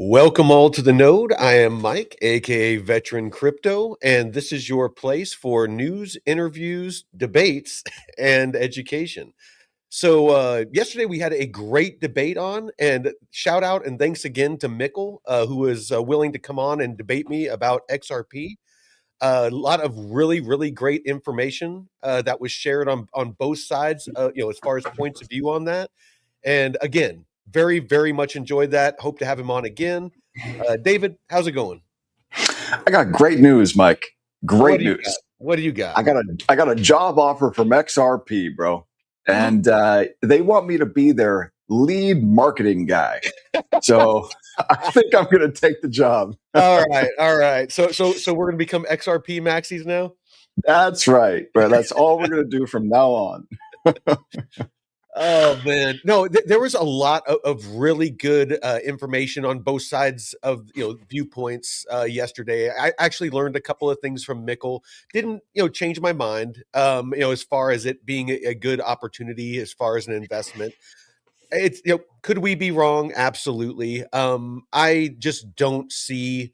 Welcome all to the Node. I am Mike, aka Veteran Crypto, and this is your place for news, interviews, debates, and education. So yesterday we had a great debate on, and shout out and thanks again to Mikkel, who was willing to come on and debate me about XRP. A lot of really, really great information that was shared on both sides, as far as points of view on that. And again, very, very much enjoyed that. Hope to have him on again. David, how's it going? I got great news, Mike. Great news. What do you got? I got a job offer from XRP, bro, and they want me to be their lead marketing guy. So I think I'm going to take the job. All right. So we're going to become XRP maxis now. That's right, bro. That's all we're going to do from now on. Oh man, no, there was a lot of really good information on both sides of viewpoints yesterday. I actually learned a couple of things from Mikkel. Didn't change my mind. As far as it being a good opportunity as far as an investment. It's could we be wrong? Absolutely. I just don't see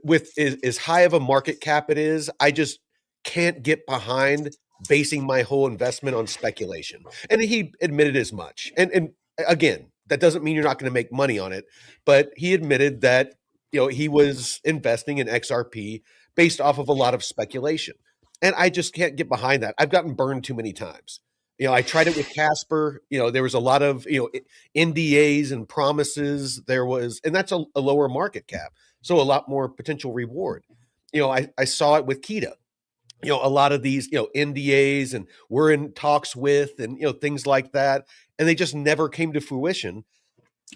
with as high of a market cap it is. I just can't get behind basing my whole investment on speculation. And he admitted as much. And again, that doesn't mean you're not going to make money on it, but he admitted that he was investing in XRP based off of a lot of speculation. And I just can't get behind that. I've gotten burned too many times. I tried it with Casper. There was a lot of NDAs and promises. And that's a lower market cap, so a lot more potential reward. I saw it with Kita. A lot of these, NDAs and we're in talks with and, things like that. And they just never came to fruition.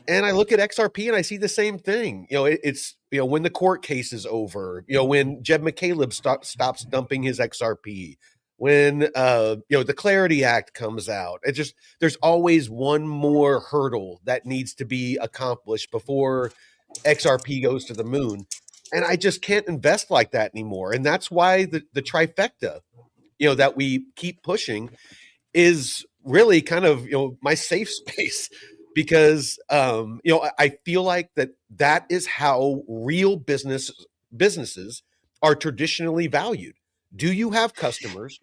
And I look at XRP and I see the same thing. It's, when the court case is over, when Jeb McCaleb stops dumping his XRP, when, the Clarity Act comes out, there's always one more hurdle that needs to be accomplished before XRP goes to the moon. And I just can't invest like that anymore. And that's why the trifecta, that we keep pushing is really kind of, my safe space because, I feel like that is how real businesses are traditionally valued. Do you have customers?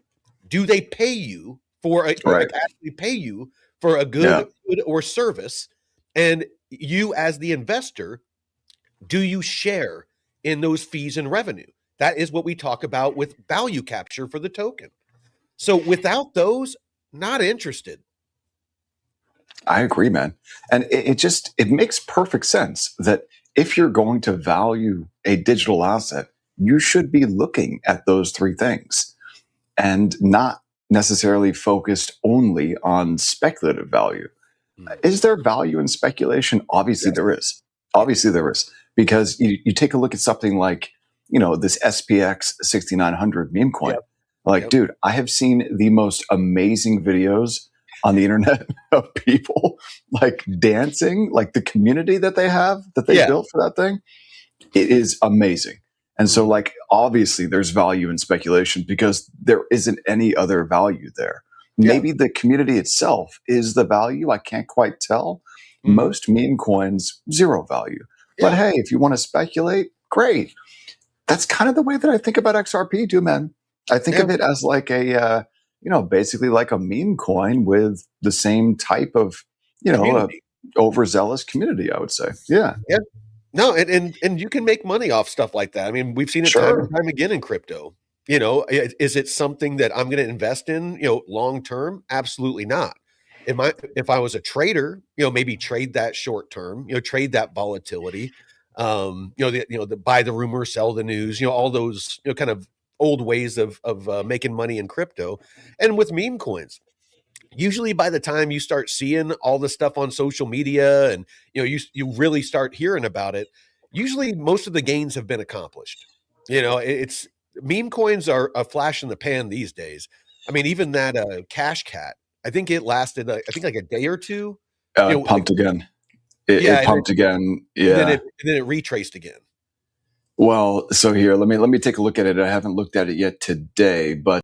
Do they pay you actually pay you for a good or service? And you as the investor, do you share in those fees and revenue? That is what we talk about with value capture for the token. So without those, not interested. I agree, man. And it makes perfect sense that if you're going to value a digital asset, you should be looking at those three things and not necessarily focused only on speculative value. Is there value in speculation? Obviously there is. Obviously there is. Because you take a look at something like, this SPX 6900 meme coin. Yep. Dude, I have seen the most amazing videos on the internet of people dancing, the community that they have, that they built for that thing. It is amazing. And so obviously there's value in speculation because there isn't any other value there. Maybe the community itself is the value. I can't quite tell. Most meme coins, zero value. But hey, if you want to speculate, great. That's kind of the way that I think about XRP too, man. I think of it as basically like a meme coin with the same type of, overzealous community, I would say. Yeah. No, and you can make money off stuff like that. I mean, we've seen it time and time again in crypto. Is it something that I'm going to invest in, long term? Absolutely not. If I was a trader, maybe trade that short term, trade that volatility, the buy the rumor, sell the news, all those, kind of old ways of making money in crypto. And with meme coins, usually by the time you start seeing all the stuff on social media and you really start hearing about it, usually most of the gains have been accomplished. It's meme coins are a flash in the pan these days. I mean, even that cash cat, I think it lasted I think like a day or two. It Like, pumped again. It, yeah, it pumped again. and then Yeah. it retraced again. Well, so here, let me take a look at it. I haven't looked at it yet today, but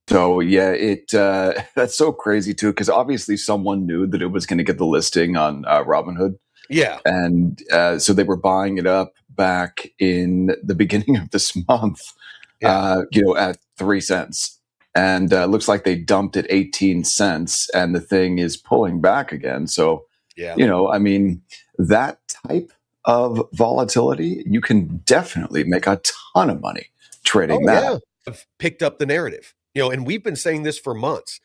so yeah, it that's so crazy too, because obviously someone knew that it was going to get the listing on Robinhood, Yeah. and so they were buying it up back in the beginning of this month, Yeah. at 3 cents, and looks like they dumped at 18 cents, and the thing is pulling back again. So, Yeah. I mean, that type of volatility, you can definitely make a ton of money trading Oh that. yeah. I've picked up the narrative. And we've been saying this for months.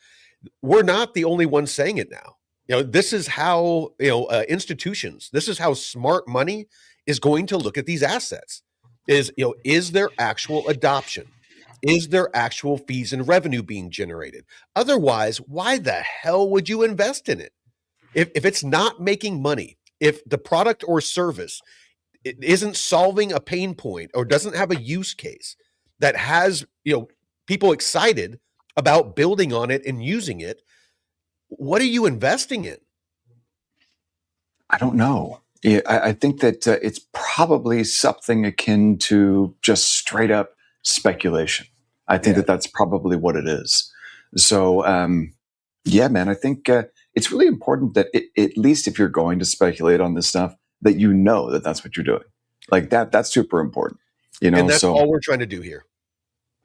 We're not the only ones saying it now. This is how, institutions, this is how smart money is going to look at these assets. Is there actual adoption? Is there actual fees and revenue being generated? Otherwise, why the hell would you invest in it? If it's not making money, if the product or service it isn't solving a pain point or doesn't have a use case that has, people excited about building on it and using it, what are you investing in? I don't know. Yeah, I think that it's probably something akin to just straight up speculation. I think Yeah. that that's probably what it is. So, yeah, man, I think it's really important that at least if you're going to speculate on this stuff, that you know that that's what you're doing. Like that, that's super important. And that's So all we're trying to do here.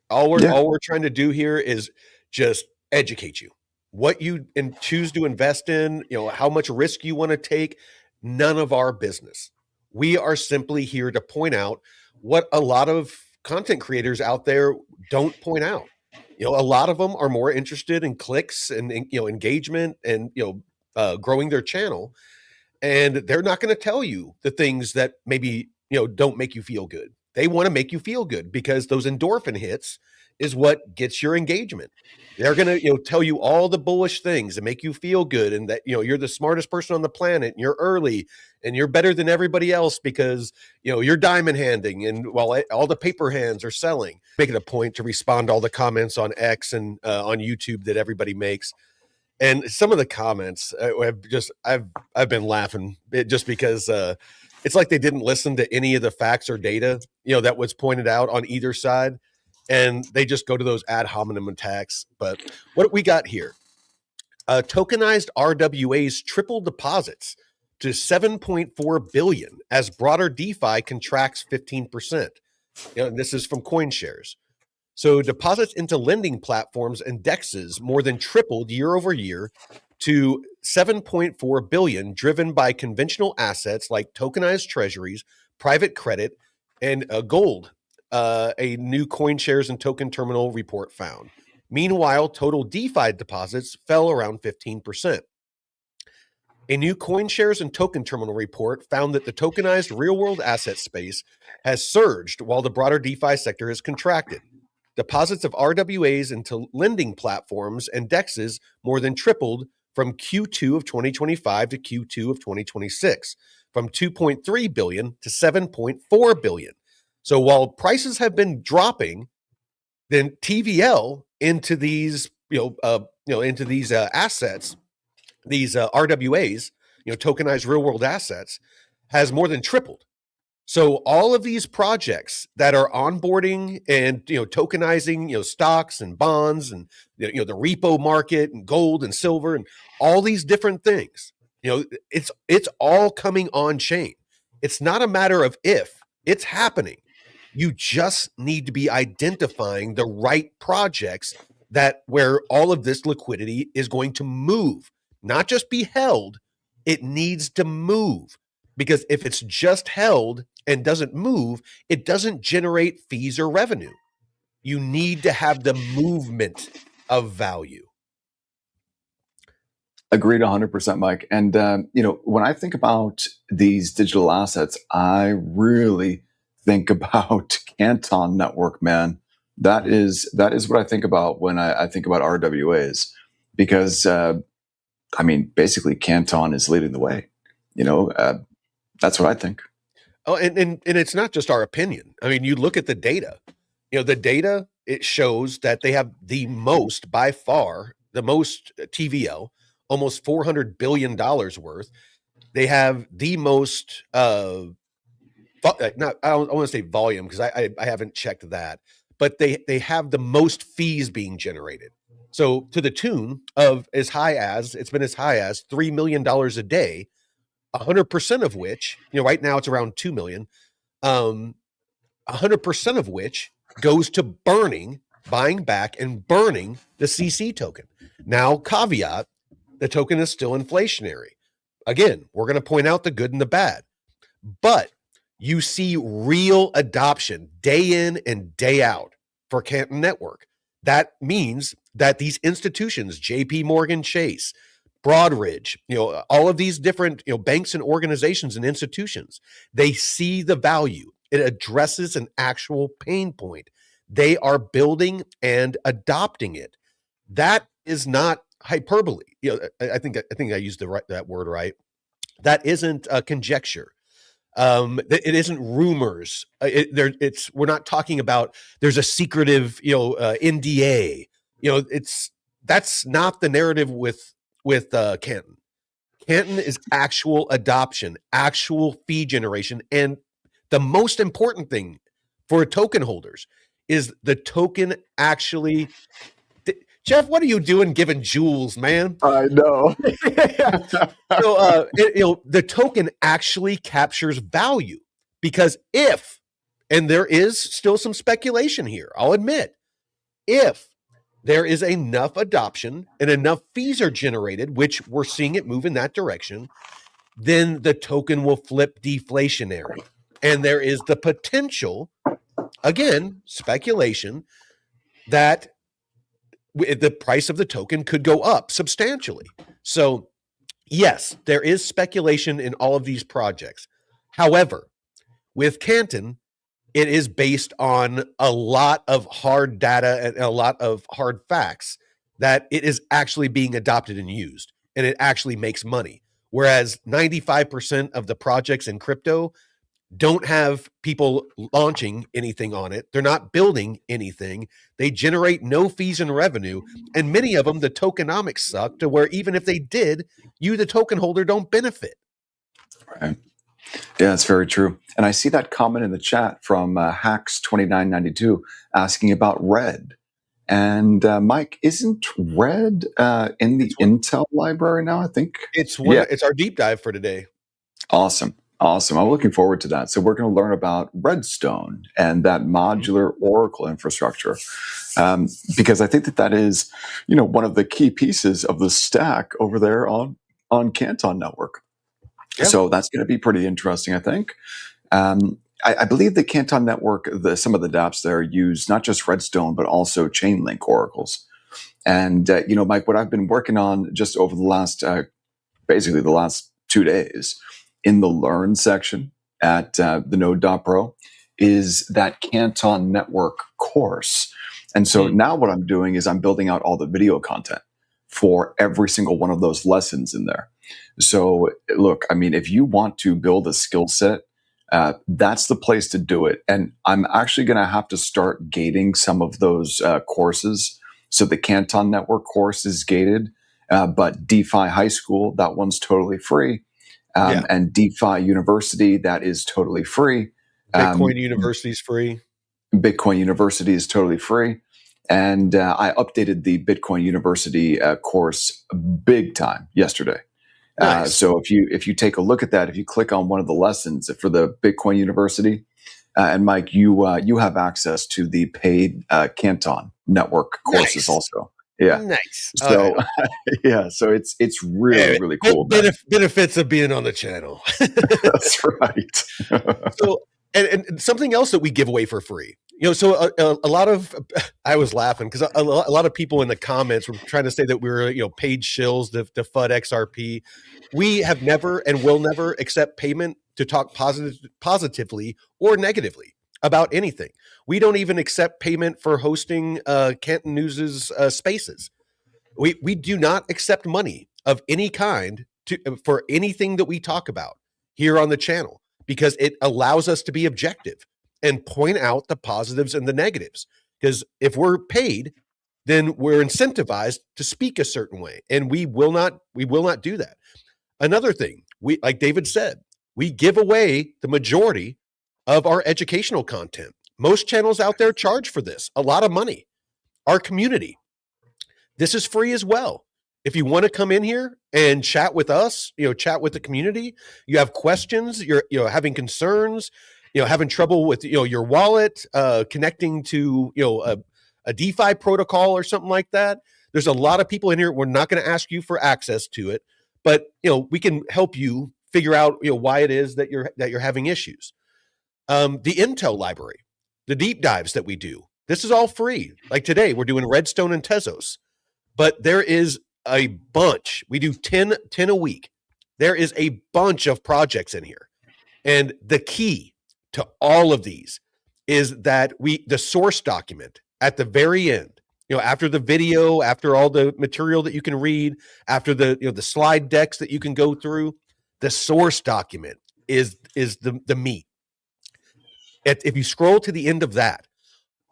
All we're yeah, all we're trying to do here is just educate you. What you and choose to invest in, how much risk you want to take, none of our business. We are simply here to point out what a lot of content creators out there don't point out. A lot of them are more interested in clicks and engagement and growing their channel, and they're not going to tell you the things that maybe don't make you feel good. They want to make you feel good because those endorphin hits is what gets your engagement. They're going to tell you all the bullish things and make you feel good, and that you're the smartest person on the planet and you're early and you're better than everybody else because you're diamond handing, and while all the paper hands are selling. Make it a point to respond to all the comments on X and on YouTube that everybody makes. And some of the comments I've been laughing just because it's like they didn't listen to any of the facts or data that was pointed out on either side, and they just go to those ad hominem attacks. But what we got here, tokenized RWA's triple deposits to 7.4 billion as broader DeFi contracts 15%. And this is from CoinShares. So deposits into lending platforms and dexes more than tripled year over year to 7.4 billion, driven by conventional assets like tokenized treasuries, private credit, and gold. A new CoinShares and token terminal report found. Meanwhile, total DeFi deposits fell around 15%. A new CoinShares and token terminal report found that the tokenized real-world asset space has surged while the broader DeFi sector has contracted. Deposits of RWAs into lending platforms and dexes more than tripled from Q2 of 2025 to Q2 of 2026, from 2.3 billion to 7.4 billion. So while prices have been dropping, then TVL into these, into these assets, these RWAs, tokenized real world assets, has more than tripled. So all of these projects that are onboarding and tokenizing stocks and bonds and the repo market and gold and silver and all these different things, it's all coming on chain. It's not a matter of if, it's happening. You just need to be identifying the right projects that where all of this liquidity is going to move, not just be held, it needs to move. because if it's just held and doesn't move, it doesn't generate fees or revenue. You need to have the movement of value. Agreed 100%, Mike. And, when I think about these digital assets, I really think about Canton Network, man. That is what I think about when I think about RWAs, because, basically Canton is leading the way. That's what I think. Oh, and it's not just our opinion. I mean, you look at the data. The data, it shows that they have the most, by far, the most TVL, almost $400 billion worth. They have the most, not, I don't want to say volume because I haven't checked that, but they have the most fees being generated. So to the tune of it's been as high as $3 million a day, 100% of which, right now it's around 2 million. 100% of which goes to buying back and burning the CC token. Now, caveat, the token is still inflationary. Again, we're going to point out the good and the bad, but you see real adoption day in and day out for Canton Network. That means that these institutions, JP Morgan Chase, Broadridge, all of these different, banks and organizations and institutions, they see the value. It addresses an actual pain point. They are building and adopting it. That is not hyperbole. I think I used that word right. That isn't a conjecture. It isn't rumors. We're not talking about there's a secretive, NDA. That's not the narrative with Canton. Canton is actual adoption, actual fee generation, and the most important thing for token holders is the token actually. Jeff, what are you doing giving jewels, man? I know. So, the token actually captures value because and there is still some speculation here, I'll admit, if there is enough adoption and enough fees are generated, which we're seeing it move in that direction, then the token will flip deflationary. And there is the potential, again, speculation, that the price of the token could go up substantially. So, yes, there is speculation in all of these projects. However, with Canton, it is based on a lot of hard data and a lot of hard facts that it is actually being adopted and used, and it actually makes money. Whereas 95% of the projects in crypto don't have people launching anything on it. They're not building anything. They generate no fees and revenue. And many of them, the tokenomics suck to where even if they did, you, the token holder, don't benefit. Right. Yeah, that's very true. And I see that comment in the chat from Hacks2992 asking about Red. And Mike, isn't Red in the Intel library now? I think it's our deep dive for today. Awesome. I'm looking forward to that. So we're going to learn about Redstone and that modular Oracle infrastructure, because I think that is, one of the key pieces of the stack over there on Canton Network. Yeah. So that's going to be pretty interesting, I think. I believe the Canton Network, some of the dApps there use not just Redstone, but also Chainlink oracles. And, Mike, what I've been working on just over the last, basically the last 2 days in the Learn section at the Node.pro is that Canton Network course. And so now what I'm doing is I'm building out all the video content for every single one of those lessons in there. So look, if you want to build a skill set, that's the place to do it. And I'm actually going to have to start gating some of those courses. So the Canton Network course is gated, but DeFi High School, that one's totally free. And DeFi University, that is totally free. Bitcoin University is free. Bitcoin University is totally free. And I updated the Bitcoin University course big time yesterday. Nice. So if you take a look at that, if you click on one of the lessons for the Bitcoin University, and Mike, you have access to the paid Canton Network courses also. Yeah. Nice. All right. So yeah, so it's really, Anyway, really cool, man. benefits of being on the channel. That's right. So, and something else that we give away for free. So a lot of I was laughing because a lot of people in the comments were trying to say that we were paid shills to FUD XRP. We have never and will never accept payment to talk positively or negatively about anything. We don't even accept payment for hosting Canton News's spaces. We do not accept money of any kind for anything that we talk about here on the channel because it allows us to be objective and point out the positives and the negatives. Because if we're paid, then we're incentivized to speak a certain way, and we will not do that. Another thing, we like David said, we give away the majority of our educational content. Most channels out there charge for this a lot of money. Our community, this is free as well. If you want to come in here and chat with us, chat with the community, you have questions, you're having concerns, having trouble with your wallet, connecting to a DeFi protocol or something like that. There's a lot of people in here. We're not going to ask you for access to it, but we can help you figure out why it is that you're having issues. The Intel library, the deep dives that we do, this is all free. Like today, we're doing Redstone and Tezos. But there is a bunch. We do 10 a week. There is a bunch of projects in here. And the key to all of these is that the source document at the very end, after the video, after all the material that you can read, after the slide decks that you can go through, the source document is the meat. If you scroll to the end of that,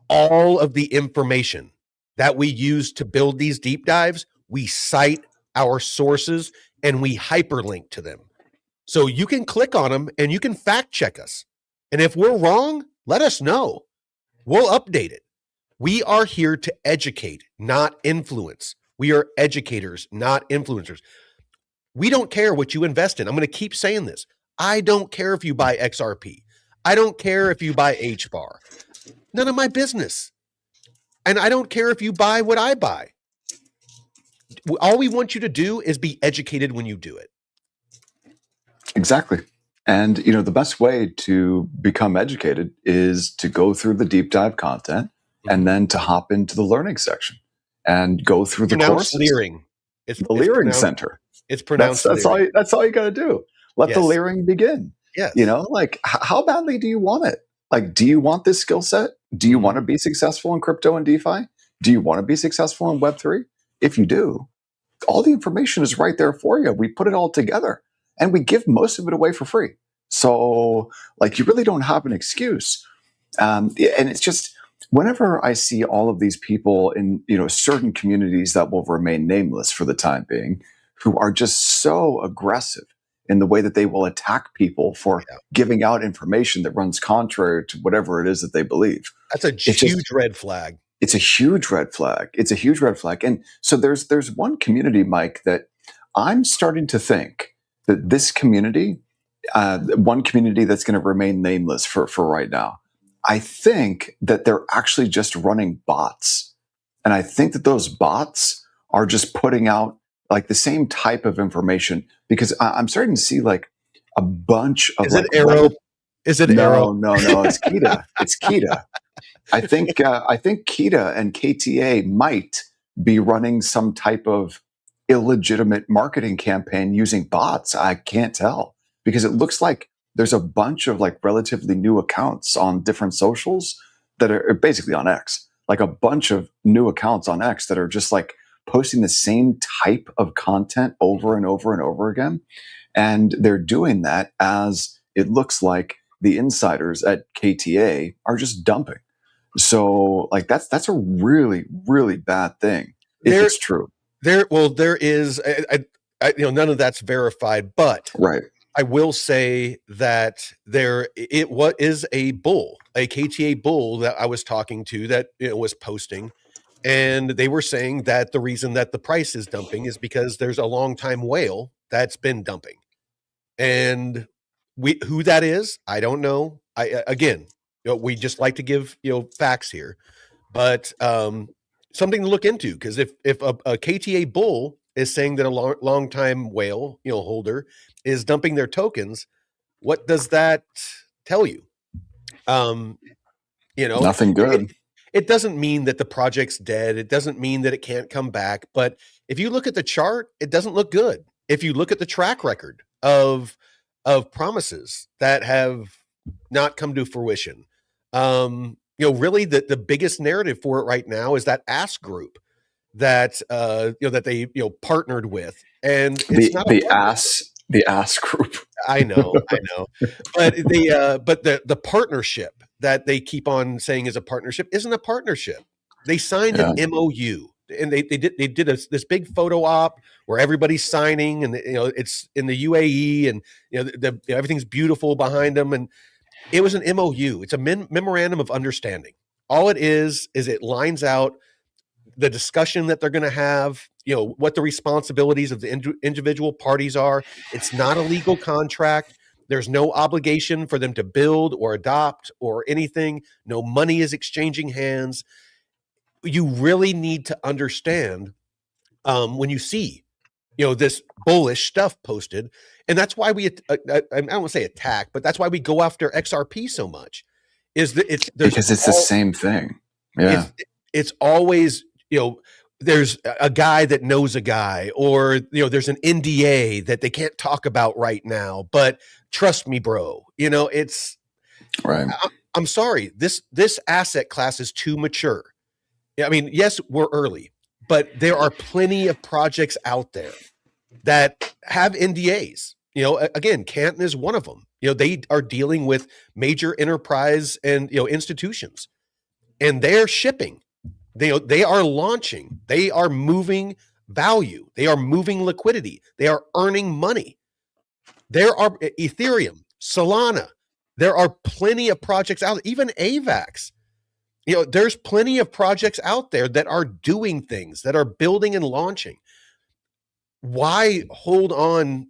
all of the information that we use to build these deep dives, we cite our sources and we hyperlink to them. So you can click on them and you can fact check us. And if we're wrong, let us know. We'll update it. We are here to educate, not influence. We are educators, not influencers. We don't care what you invest in. I'm going to keep saying this. I don't care if you buy XRP. I don't care if you buy HBAR. None of my business. And I don't care if you buy what I buy. All we want you to do is be educated when you do it. Exactly. And the best way to become educated is to go through the deep dive content and then to hop into the learning section and go through the courses. Leering. The Leering Center. It's pronounced that's all. That's all you got to do. Let the leering begin. Yes. Like how badly do you want it? Like, do you want this skill set? Do you want to be successful in crypto and DeFi? Do you want to be successful in Web3? If you do, all the information is right there for you. We put it all together and we give most of it away for free. So like, you really don't have an excuse. And it's just, whenever I see all of these people in, certain communities that will remain nameless for the time being, who are just so aggressive in the way that they will attack people for giving out information that runs contrary to whatever it is that they believe. That's a huge red flag. It's a huge red flag. It's a huge red flag. And so there's one community, Mike, that I'm starting to think that this community, one community that's going to remain nameless for right now, I think that they're actually just running bots. And I think that those bots are just putting out like the same type of information, because I'm starting to see like a bunch of Is it Arrow? Is it Arrow? No, it's Kita. It's Kita. I think Kita and KTA might be running some type of illegitimate marketing campaign using bots. I can't tell, because it looks like there's a bunch of like relatively new accounts on different socials that are basically on X, like a bunch of new accounts on X that are just like posting the same type of content over and over and over again. And they're doing that as it looks like the insiders at KTA are just dumping. So like that's a really, really bad thing if it's true. There is, none of that's verified, but right. I will say that what is a KTA bull that I was talking to that was posting, and they were saying that the reason that the price is dumping is because there's a long time whale that's been dumping, and who that is, I don't know. We just like to give facts here, but something to look into, because if a KTA bull is saying that a long time whale, holder is dumping their tokens, what does that tell you? Nothing It, good. it doesn't mean that the project's dead. It doesn't mean that it can't come back. But if you look at the chart, it doesn't look good. If you look at the track record of promises that have not come to fruition, really the biggest narrative for it right now is that Ask Group that that they partnered with, and it's not a partnership. The ass group. I know, but the partnership that they keep on saying is a partnership isn't a partnership. They signed an MOU, and they did this big photo op where everybody's signing, and it's in the UAE, and everything's beautiful behind them, and it was an MOU. It's a memorandum of understanding. All it is it lines out the discussion that they're going to have, what the responsibilities of the individual parties are. It's not a legal contract. There's no obligation for them to build or adopt or anything. No money is exchanging hands. You really need to understand when you see, this bullish stuff posted. And that's why we, I don't want to say attack, but that's why we go after XRP so much, is that because it's the same thing. Yeah. It's always, there's a guy that knows a guy, or there's an NDA that they can't talk about right now, but trust me, bro, it's right. I'm sorry, this asset class is too mature. I mean, yes, we're early, but there are plenty of projects out there that have NDAs. Again, Canton is one of them. They are dealing with major enterprise and institutions, and they're shipping. They are launching. They are moving value. They are moving liquidity. They are earning money. There are Ethereum, Solana. There are plenty of projects out, even AVAX. There's plenty of projects out there that are doing things, that are building and launching. Why hold on,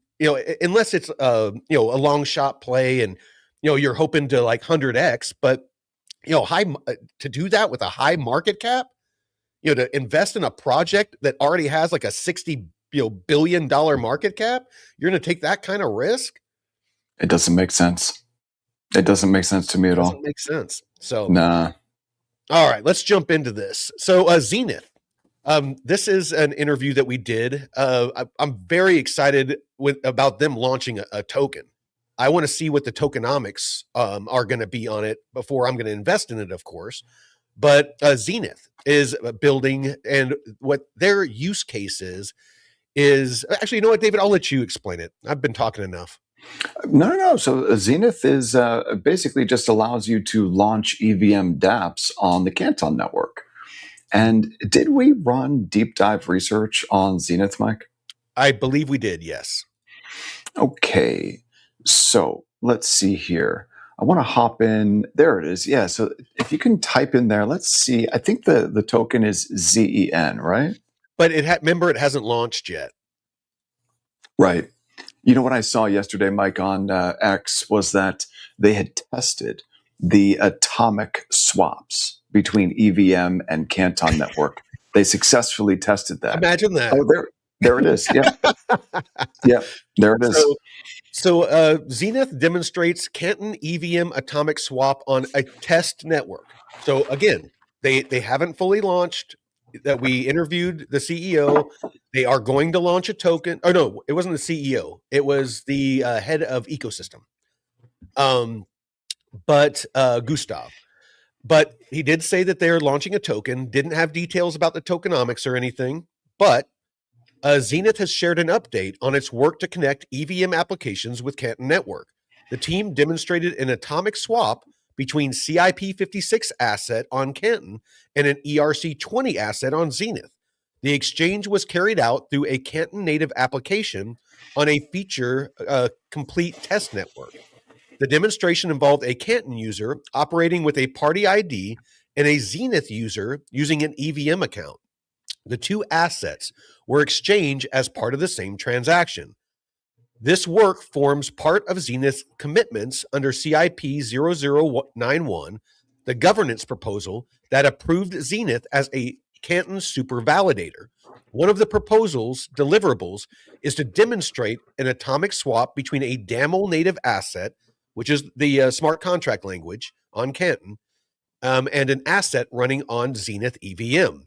unless it's a long shot play and you're hoping to like 100x, but high to do that with a high market cap, to invest in a project that already has like a $60 billion market cap, you're going to take that kind of risk? It doesn't make sense. It doesn't make sense to me at all. It doesn't make sense. So, nah. All right, let's jump into this. So, Zenith. This is an interview that we did. I'm very excited about them launching a token. I want to see what the tokenomics are going to be on it before I'm going to invest in it, of course. But Zenith is building, and what their use case is actually, you know what, David? I'll let you explain it. I've been talking enough. No. So Zenith is basically just allows you to launch EVM dApps on the Canton network. And did we run deep dive research on Zenith, Mike? I believe we did, yes. Okay. So let's see here. I want to hop in. There it is. Yeah. So if you can type in there, let's see. I think the token is ZEN, right? But remember, it hasn't launched yet. Right. You know what I saw yesterday, Mike, on X was that they had tested the atomic swaps between EVM and Canton network. They successfully tested that. Imagine that. Oh, there it is. Yeah. Yeah, there it is. So Zenith demonstrates Canton EVM atomic swap on a test network. So again, they haven't fully launched. That we interviewed the CEO. They are going to launch a token. Oh no, it wasn't the CEO. It was the head of ecosystem. But Gustav. But he did say that they're launching a token. Didn't have details about the tokenomics or anything. But Zenith has shared an update on its work to connect EVM applications with Canton Network. The team demonstrated an atomic swap between CIP56 asset on Canton and an ERC20 asset on Zenith. The exchange was carried out through a Canton native application on a feature complete test network. The demonstration involved a Canton user operating with a party ID and a Zenith user using an EVM account. The two assets were exchanged as part of the same transaction. This work forms part of Zenith's commitments under CIP 0091, the governance proposal that approved Zenith as a Canton Super Validator. One of the proposals deliverables is to demonstrate an atomic swap between a DAML native asset, which is the smart contract language on Canton, and an asset running on Zenith EVM.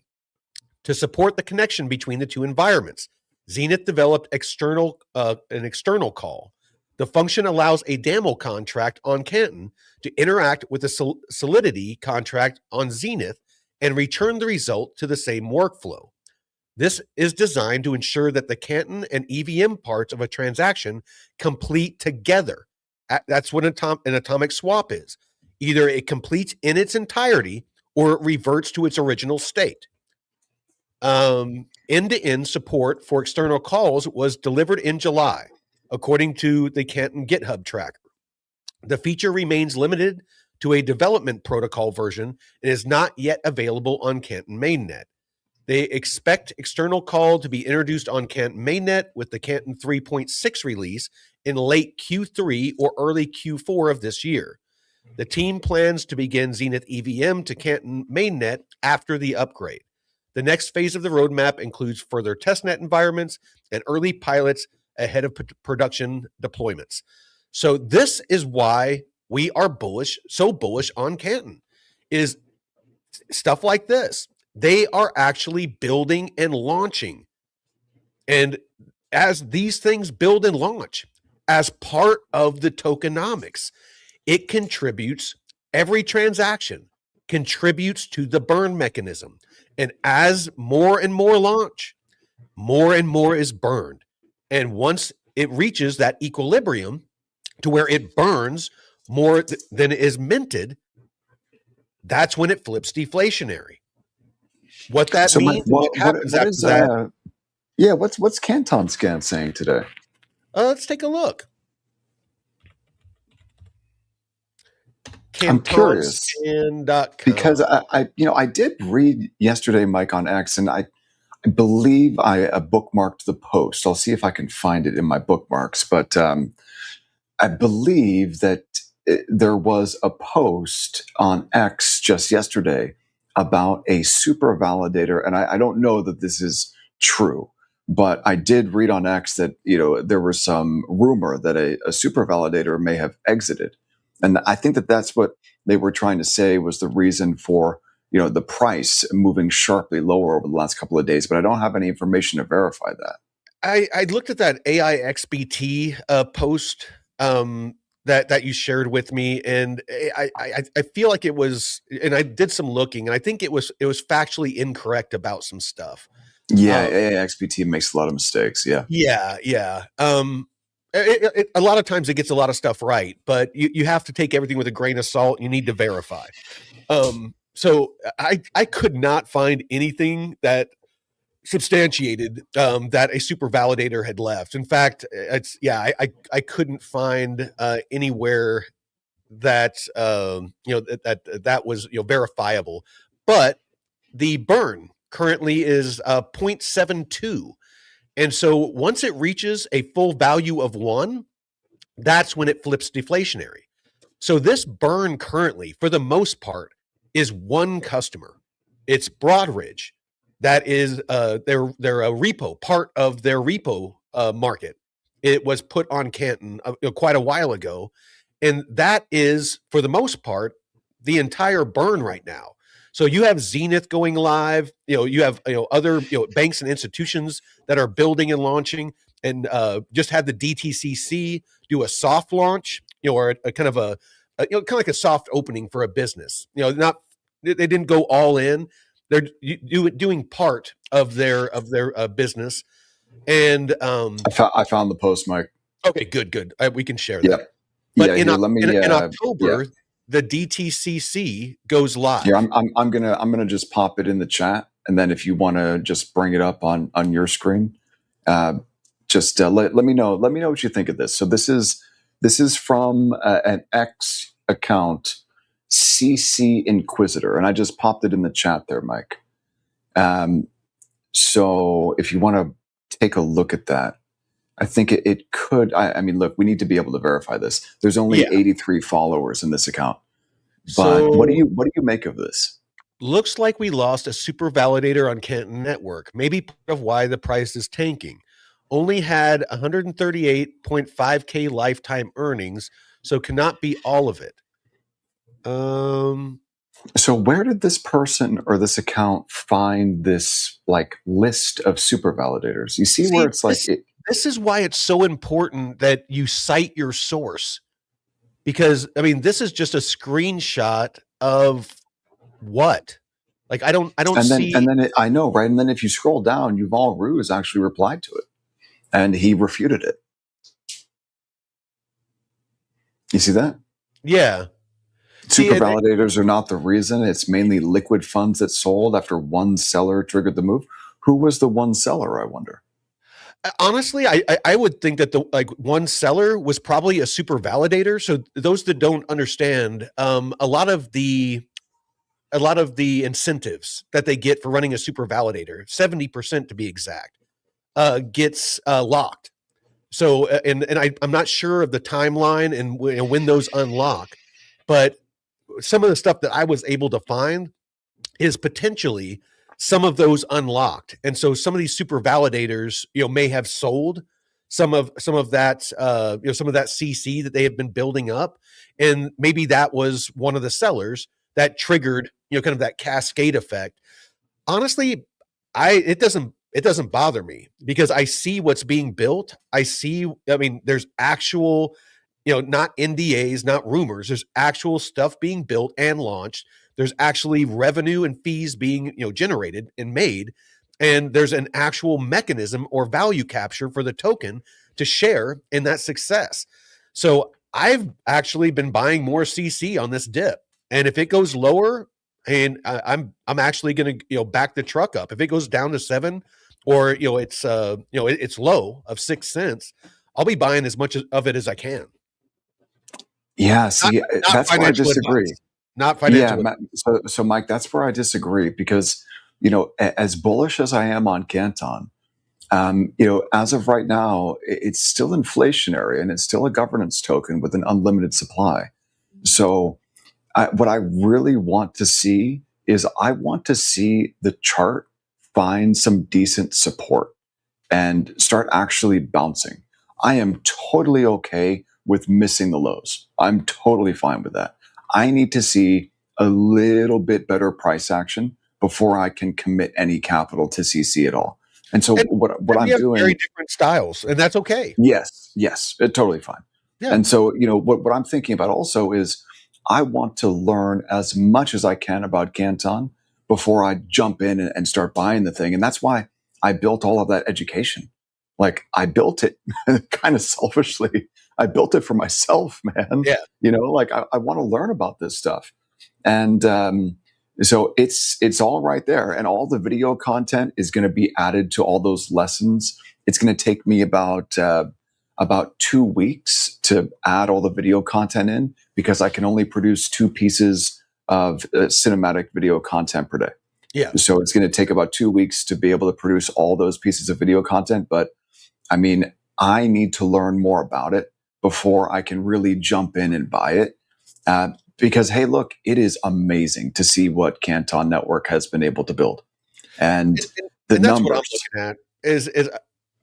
To support the connection between the two environments, Zenith developed an external call. The function allows a DAML contract on Canton to interact with a Solidity contract on Zenith and return the result to the same workflow. This is designed to ensure that the Canton and EVM parts of a transaction complete together. That's what an atomic swap is. Either it completes in its entirety or it reverts to its original state. End-to-end support for external calls was delivered in July, according to the Canton GitHub tracker. The feature remains limited to a development protocol version and is not yet available on Canton mainnet. They expect external call to be introduced on Canton mainnet with the Canton 3.6 release in late Q3 or early Q4 of this year. The team plans to begin Zenith EVM to Canton mainnet after the upgrade. The next phase of the roadmap includes further testnet environments and early pilots ahead of production deployments. So this is why we are so bullish on Canton, is stuff like this. They are actually building and launching. And as these things build and launch, as part of the tokenomics, it contributes, every transaction contributes to the burn mechanism. And as more and more launch, more and more is burned. And once it reaches that equilibrium to where it burns more than it is minted, that's when it flips deflationary. What that means, what happens after that? What's Canton Scan saying today? Let's take a look. I'm curious because I did read yesterday, Mike, on X, and I believe I bookmarked the post. I'll see if I can find it in my bookmarks, but I believe that there was a post on X just yesterday about a super validator, and I don't know that this is true, but I did read on X that there was some rumor that a super validator may have exited. And I think that that's what they were trying to say was the reason for the price moving sharply lower over the last couple of days. But I don't have any information to verify that. I looked at that AIXBT post that you shared with me, and I feel like it was, and I did some looking, and I think it was factually incorrect about some stuff. Yeah, AIXBT makes a lot of mistakes. Yeah. A lot of times it gets a lot of stuff right, but you have to take everything with a grain of salt. You need to verify. So I could not find anything that substantiated that a super validator had left. In fact, I couldn't find anywhere that that was verifiable. But the burn currently is 0.72. And so once it reaches a full value of 1, that's when it flips deflationary. So this burn currently, for the most part, is one customer. It's Broadridge. That is their repo, part of their repo market. It was put on Canton quite a while ago. And that is, for the most part, the entire burn right now. So you have Zenith going live. You have other banks and institutions that are building and launching, and just had the DTCC do a soft launch, or a kind of like a soft opening for a business. Not they didn't go all in. They're doing part of their business. And I found the post, Mike. Okay, good. We can share that. Yep. But in October. The DTCC goes live. Here, I'm gonna just pop it in the chat, and then if you want to just bring it up on your screen, just let me know. Let me know what you think of this. So this is from an X account, CC Inquisitor, and I just popped it in the chat there, Mike. So if you want to take a look at that, I think it could. I mean, look, we need to be able to verify this. There's only 83 followers in this account. But what do you make of this? Looks like we lost a super validator on Canton Network. Maybe part of why the price is tanking. Only had 138.5K lifetime earnings, so cannot be all of it. So where did this person or this account find this like list of super validators? You see where See, it's like this is why it's so important that you cite your source, because I mean, this is just a screenshot of what? Like I don't see. I know, right? And then if you scroll down, Yuval Ruse actually replied to it, and he refuted it. You see that? Yeah. Super validators are not the reason. It's mainly liquid funds that sold after one seller triggered the move. Who was the one seller, I wonder? Honestly, I would think that the one seller was probably a super validator. So those that don't understand, a lot of the incentives that they get for running a super validator, 70% to be exact, gets locked. So and I'm not sure of the timeline and when those unlock, but some of the stuff that I was able to find is potentially some of those unlocked. And so some of these super validators, may have sold some of that, some of that CC that they have been building up. And maybe that was one of the sellers that triggered, kind of that cascade effect. Honestly, it doesn't bother me because I see what's being built. I mean, there's actual, not NDAs, not rumors. There's actual stuff being built and launched. There's actually revenue and fees being, generated and made. And there's an actual mechanism or value capture for the token to share in that success. So I've actually been buying more CC on this dip. And if it goes lower, and I'm actually going to back the truck up. If it goes down to 7, or it's low of 6 cents, I'll be buying as much of it as I can. Yeah, see, Not that's where I financial disagree. advice. Not Yeah, financial advice. so Mike, that's where I disagree because as bullish as I am on Canton, as of right now, it's still inflationary and it's still a governance token with an unlimited supply. So what I really want to see is I want to see the chart find some decent support and start actually bouncing. I am totally okay with missing the lows. I'm totally fine with that. I need to see a little bit better price action before I can commit any capital to CC at all. And so what I'm We have doing, very different styles, and that's okay. yes, totally fine. Yeah. And so, what I'm thinking about also is I want to learn as much as I can about Canton before I jump in and start buying the thing. And that's why I built all of that education. Like I built it kind of selfishly. I built it for myself, man. Yeah. Like I want to learn about this stuff. And so it's all right there. And all the video content is going to be added to all those lessons. It's going to take me about 2 weeks to add all the video content in because I can only produce 2 pieces of cinematic video content per day. Yeah. So it's going to take about 2 weeks to be able to produce all those pieces of video content. But I mean, I need to learn more about it before I can really jump in and buy it. Because, hey, look, it is amazing to see what Canton Network has been able to build. And the and that's numbers. what I'm looking at is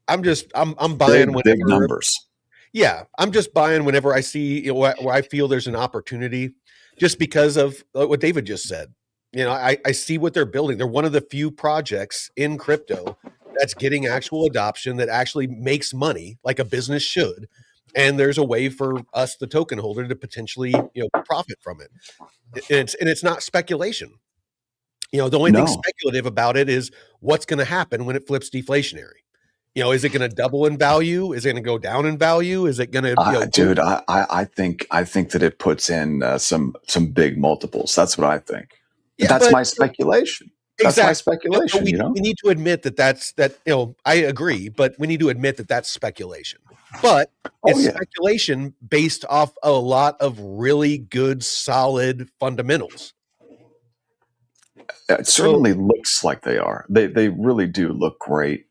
I'm buying big numbers. Yeah, I'm just buying whenever I see where I feel there's an opportunity, just because of what David just said. I see what they're building. They're one of the few projects in crypto that's getting actual adoption that actually makes money like a business should. And there's a way for us, the token holder, to potentially profit from it. And it's not speculation. The only thing speculative about it is what's going to happen when it flips deflationary. Is it going to double in value? Is it going to go down in value? Is it going to, dude? I think that it puts in some big multiples. That's what I think. Yeah, that's my speculation. That's my speculation. We need to admit that. I agree, but we need to admit that that's speculation. But it's speculation based off a lot of really good, solid fundamentals. It certainly looks like they are. They really do look great.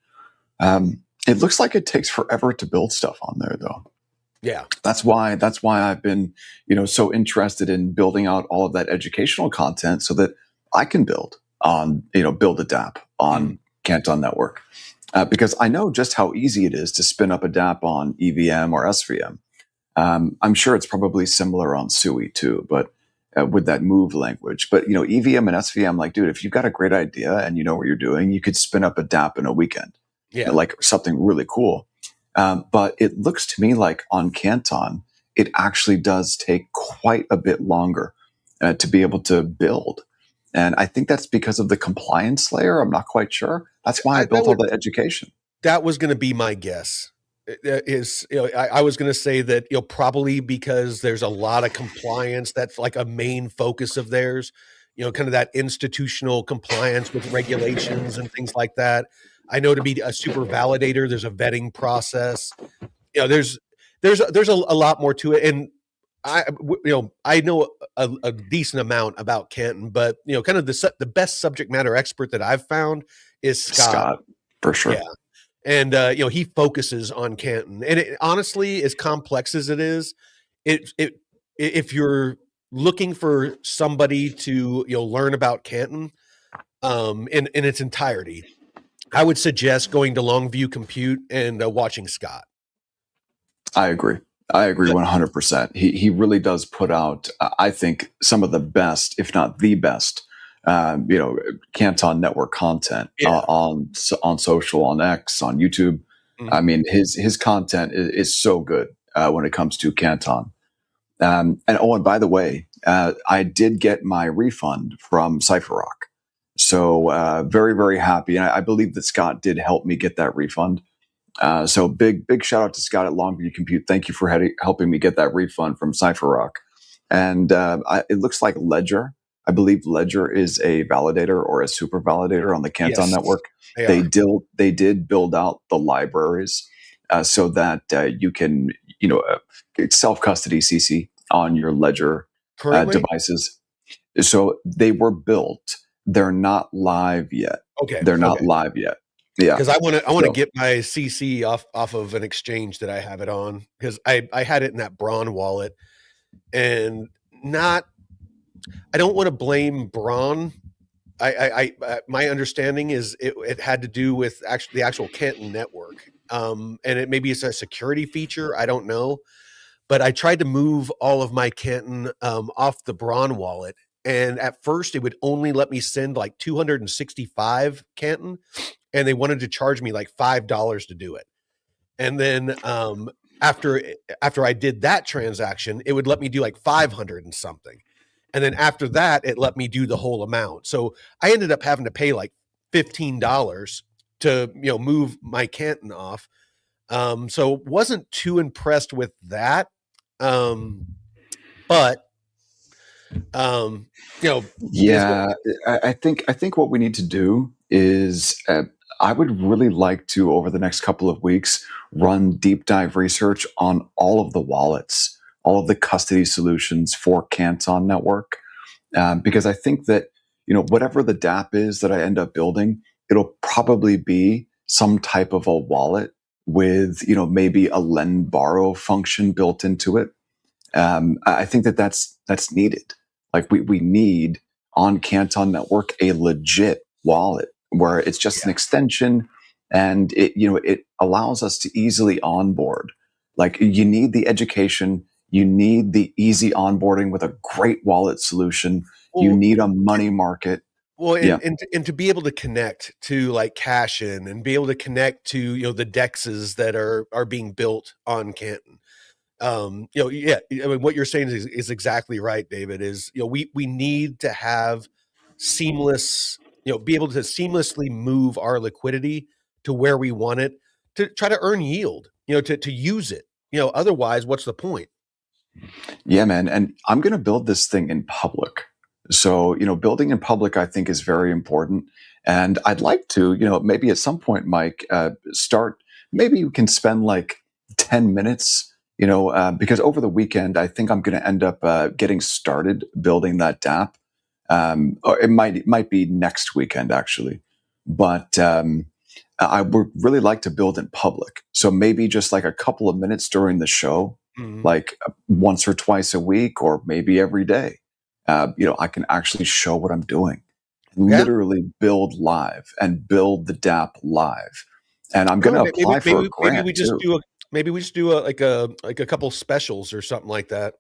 It looks like it takes forever to build stuff on there, though. Yeah, that's why I've been so interested in building out all of that educational content so that I can build a DApp Mhm. on Canton Network because I know just how easy it is to spin up a DApp on EVM or SVM. I'm sure it's probably similar on SUI too, but with that move language. But EVM and SVM, like, dude, if you've got a great idea and you know what you're doing, you could spin up a DApp in a weekend, Yeah. like something really cool. But it looks to me like on Canton, it actually does take quite a bit longer to be able to build. And I think that's because of the compliance layer. I'm not quite sure. That's why I I that built all would the education. That was gonna be my guess. Is I was gonna say that, probably because there's a lot of compliance that's like a main focus of theirs, kind of that institutional compliance with regulations and things like that. I know to be a super validator, there's a vetting process. There's a lot more to it, and I know a decent amount about Canton, but kind of the best subject matter expert that I've found is Scott. Scott, for Yeah, sure. and he focuses on Canton, and honestly, as complex as it is, it if you're looking for somebody to learn about Canton in its entirety, I would suggest going to Longview Compute and watching Scott. I agree. I agree 100%. He really does put out, I think, some of the best, if not the best, Canton network content Yeah. on social, on X, on YouTube. I Mhm. mean, his content is so good when it comes to Canton. And by the way, I did get my refund from CypherRock, so very very happy. And I believe that Scott did help me get that refund. So big shout out to Scott at Longview Compute. Thank you for helping me get that refund from CypherRock. And it looks like Ledger. I believe Ledger is a validator or a super validator on the Canton Yes, network. they are. They did build out the libraries so that you can self custody CC on your Ledger Currently? devices. So they were built. They're not live yet. Okay, They're not okay. live yet. Yeah. Because I wanna So get my CC off of an exchange that I have it on, because I had it in that Braun wallet, and not I don't wanna blame Braun. My understanding is it had to do with the actual Canton network, and maybe it's a security feature, I don't know, but I tried to move all of my Canton, off the Braun wallet, and at first, it would only let me send, like, 265 Canton, and they wanted to charge me, like, $5 to do it. And then, after after I did that transaction, it would let me do, like, 500 and something. And then after that, it let me do the whole amount. So I ended up having to pay, like, $15 to, move my Canton off. So wasn't too impressed with that. Um, but, um, it is what yeah, I think what we need to do is I would really like to over the next couple of weeks run deep dive research on all of the wallets, all of the custody solutions for Canton Network, because I think that whatever the DApp is that I end up building, it'll probably be some type of a wallet with maybe a lend borrow function built into it. I think that that's needed. Like we need on Canton Network a legit wallet where it's just an yeah. extension, and it allows us to easily onboard. Like you need the education, you need the easy onboarding with a great wallet solution. You Well, need a money market. Well, Yeah, and to be able to connect to like cash in and be able to connect to the dexes that are being built on Canton. Yeah, I mean what you're saying is exactly right, David. Is we need to have seamless, be able to seamlessly move our liquidity to where we want it to try to earn yield, to use it. Otherwise, what's the point? yeah, man. And I'm going to build this thing in public. So, building in public, I think, is very important. And I'd like to, maybe at some point, Mike, start, maybe you can spend like 10 minutes, because over the weekend, I think I'm going to end up getting started building that DApp. Or it might be next weekend, actually. But I would really like to build in public. So maybe just like a couple of minutes during the show, Mhm. like once or twice a week, or maybe every day. I can actually show what I'm doing. Yeah. literally build live and build the DApp live. And I'm going Oh, to apply for a maybe grant we just too. do like a couple specials or something like that.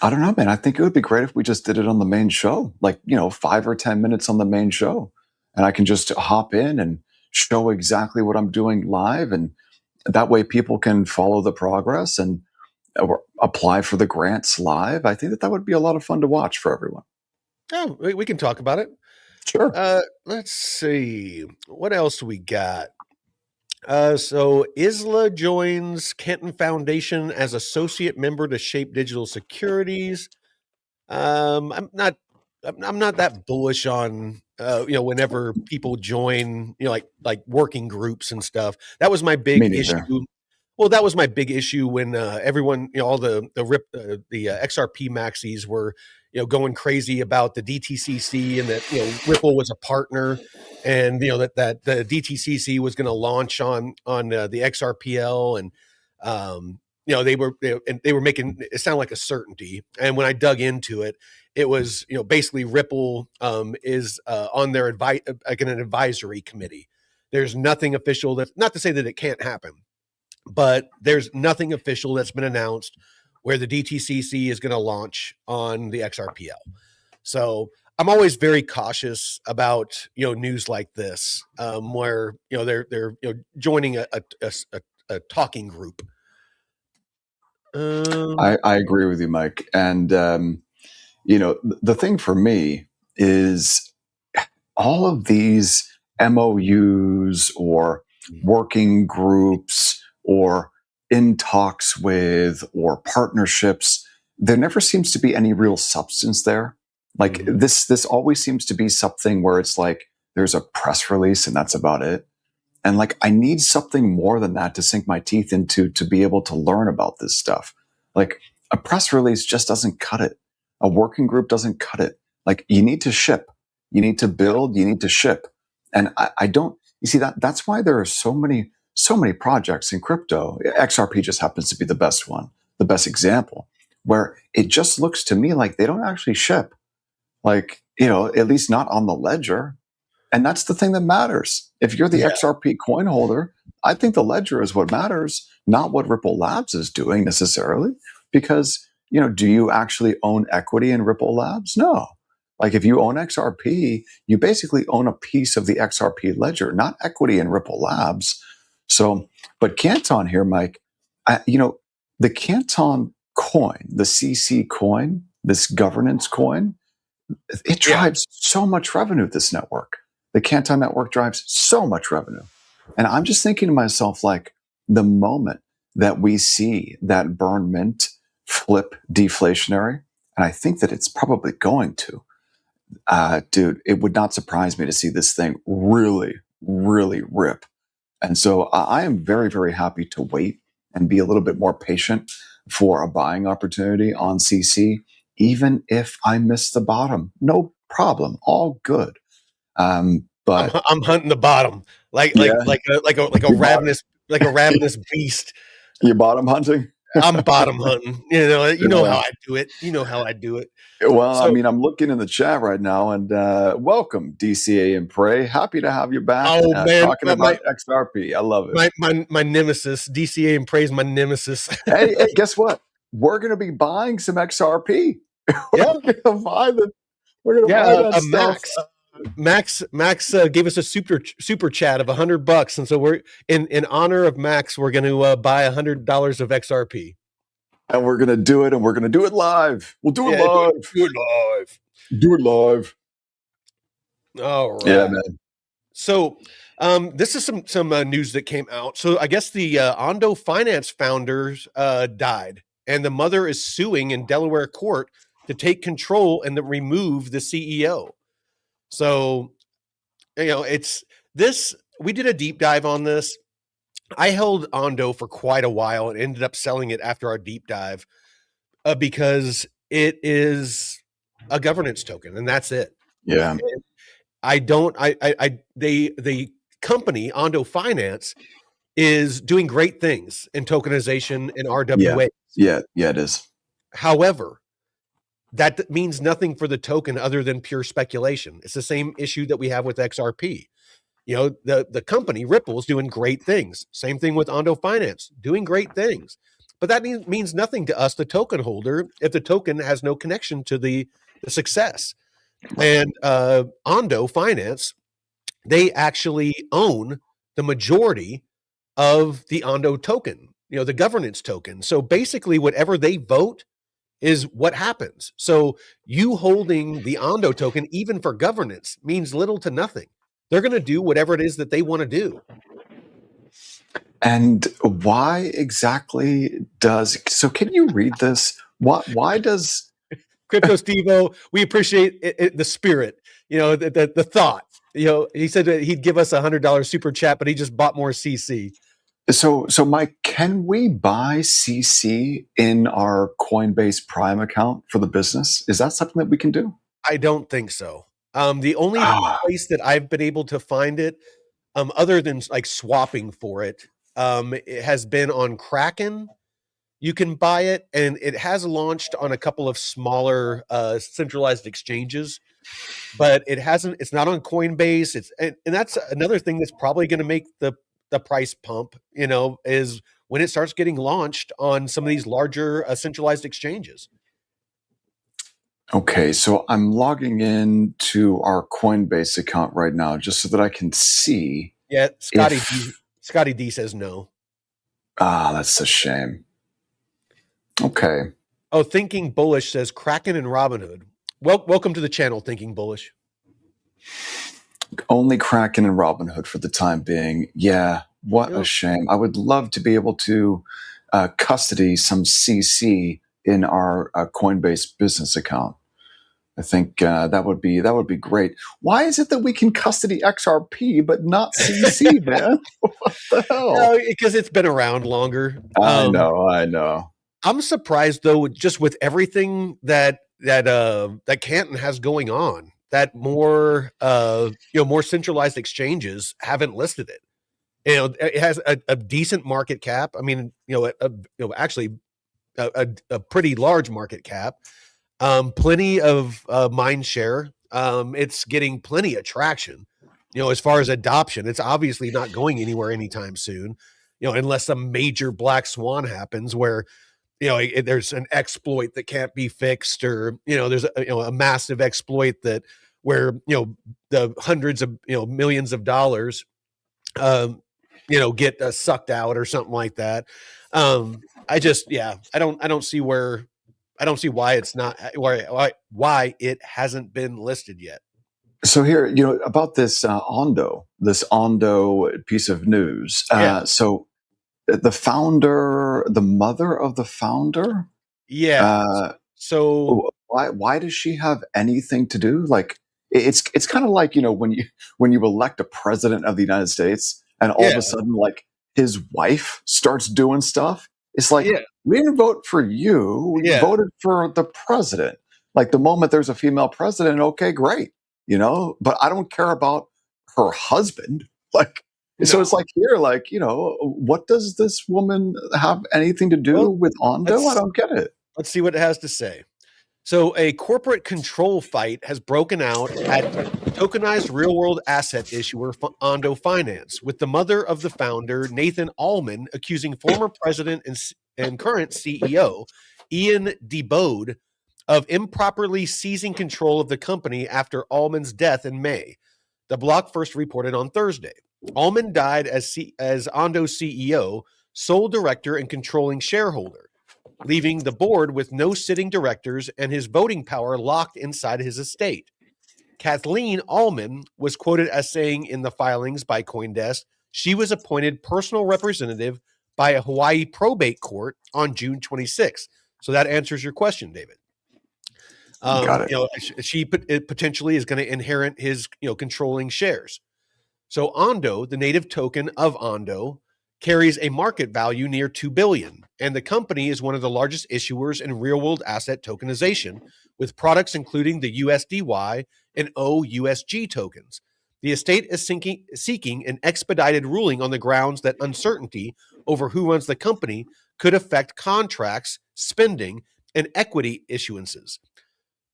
I don't know, man. I think it would be great if we just did it on the main show, like, 5 or 10 minutes on the main show. And I can just hop in and show exactly what I'm doing live. And that way people can follow the progress and or apply for the grants live. I think that that would be a lot of fun to watch for everyone. Oh, we can talk about it. Sure. Let's see. What else we got? So Isla joins Kenton Foundation as associate member to shape digital securities. I'm not I'm not that bullish on whenever people join, like working groups and stuff. That was my Me big neither. issue. Well, that was my big issue when everyone, all the XRP maxis were, going crazy about the DTCC and that Ripple was a partner, and that the DTCC was going to launch on the XRPL, and they were making it sound like a certainty. And when I dug into it, it was basically Ripple is on their like an advisory committee. There's nothing official, that not to say that it can't happen, but there's nothing official that's been announced where the DTCC is going to launch on the XRPL. So I'm always very cautious about news like this, where they're joining a talking group. I agree with you, Mike. And, the thing for me is all of these MOUs or working groups or in talks with or partnerships, there never seems to be any real substance there. Like Mhm. this always seems to be something where it's like there's a press release and that's about it. And like, I need something more than that to sink my teeth into to be able to learn about this stuff. Like, a press release just doesn't cut it. A working group doesn't cut it. Like, you need to ship, you need to build, you need to ship. And I don't, you see that's why there are so many projects in crypto. XRP just happens to be the best one, the best example, where it just looks to me like they don't actually ship. Like, at least not on the ledger. And that's the thing that matters. If you're the Yeah. XRP coin holder, I think the ledger is what matters, not what Ripple Labs is doing necessarily. Because, do you actually own equity in Ripple Labs? No. Like, if you own XRP, you basically own a piece of the XRP ledger, not equity in Ripple Labs. So, but Canton here, Mike, the Canton coin, the CC coin, this governance coin, it Yeah. drives so much revenue, this network. The Canton network drives so much revenue. And I'm just thinking to myself, like, the moment that we see that burn mint flip deflationary, and I think that it's probably going to, dude, it would not surprise me to see this thing really, really rip. And so I am very, very happy to wait and be a little bit more patient for a buying opportunity on CC, even if I miss the bottom. No problem, all good. But I'm hunting the bottom yeah, like a you bottom, ravenous beast. you bottom hunting. I'm bottom hunting. You know how Yeah. I do it. You know how I do it. Well, I So, mean, I'm looking in the chat right now, and welcome DCA and Pray. Happy to have you back oh man, talking about XRP. I love it. my nemesis, DCA and praise my nemesis. Hey, guess what? We're going to be buying some XRP. we're Yeah, going to buy the. We're going to yeah. buy that stuff. Max gave us a super chat of $100, and so we're in honor of Max. We're going to buy $100 of XRP. And we're going to do it, and we're going to do it live. We'll do it Yeah, live. do it live. Do it live. All Yeah, right. man. So, this is some news that came out. So, I guess the Ondo Finance founders died, and the mother is suing in Delaware court to take control and to remove the CEO. So, it's this. We did a deep dive on this. I held Ondo for quite a while and ended up selling it after our deep dive because it is a governance token, and that's it. Yeah. I don't. The company Ondo Finance is doing great things in tokenization and Yeah. RWA. Yeah. Yeah, it is. However, that means nothing for the token other than pure speculation. It's the same issue that we have with XRP. The company Ripple is doing great things. Same thing with Ondo Finance, doing great things. But that means nothing to us, the token holder, if the token has no connection to the success. And Ondo Finance, they actually own the majority of the Ondo token, the governance token. So basically, whatever they vote is what happens. So you holding the Ondo token, even for governance, means little to nothing. They're going to do whatever it is that they want to do. And why exactly so can you read this? Why does Crypto Stevo, we appreciate the spirit, the thought. He said that he'd give us $100 super chat, but he just bought more CC. So Mike, can we buy CC in our Coinbase Prime account for the business? Is that something that we can do? I don't think so. The only place that I've been able to find it, other than like swapping for it has been on Kraken. You can buy it, and it has launched on a couple of smaller centralized exchanges, but it's not on Coinbase. And that's another thing that's probably going to make the price pump, is when it starts getting launched on some of these larger centralized exchanges. Okay, so I'm logging in to our Coinbase account right now just so that I can see. Yeah, Scotty D says no. That's a shame. Okay. Oh, Thinking Bullish says Kraken and Robinhood. Welcome to the channel, Thinking Bullish. Only Kraken and Robinhood for the time being. Yeah, what a shame. I would love to be able to custody some CC in our Coinbase business account. I think that would be great. Why is it that we can custody XRP but not CC, man? What the hell? No, because it's been around longer. I know. I'm surprised though, just with everything that Canton has going on, that more centralized exchanges haven't listed it. It has a decent market cap. I mean, actually a pretty large market cap. Plenty of mind share. It's getting plenty of traction. As far as adoption, it's obviously not going anywhere anytime soon. Unless some major black swan happens where there's an exploit that can't be fixed, or there's a massive exploit where the hundreds of millions of dollars get sucked out or something like that. I don't see why it's not why it hasn't been listed yet. So here, about this Ondo piece of news. So the mother of the founder. Yeah. So why does she have anything to do? Like, it's kind of like, when you elect a president of the United States and all of a sudden, like, his wife starts doing stuff. It's like, we didn't vote for you. We voted for the president. Like, the moment there's a female president, okay, great. But I don't care about her husband. Like, so it's like here, like, what does this woman have anything to do with Ondo? I don't get it. Let's see what it has to say. So a corporate control fight has broken out at tokenized real-world asset issuer Ondo Finance, with the mother of the founder, Nathan Allman, accusing former president and current CEO, Ian DeBode, of improperly seizing control of the company after Allman's death in May. The block first reported on Thursday. Allman died as Ondo CEO, sole director and controlling shareholder, leaving the board with no sitting directors and his voting power locked inside his estate. Kathleen Allman was quoted as saying in the filings by CoinDesk she was appointed personal representative by a Hawaii probate court on June 26th. So that answers your question, David. Got it. She potentially is going to inherit his controlling shares. So Ondo, the native token of Ondo, carries a market value near $2 billion, and the company is one of the largest issuers in real-world asset tokenization, with products including the USDY and OUSG tokens. The estate is seeking an expedited ruling on the grounds that uncertainty over who runs the company could affect contracts, spending, and equity issuances.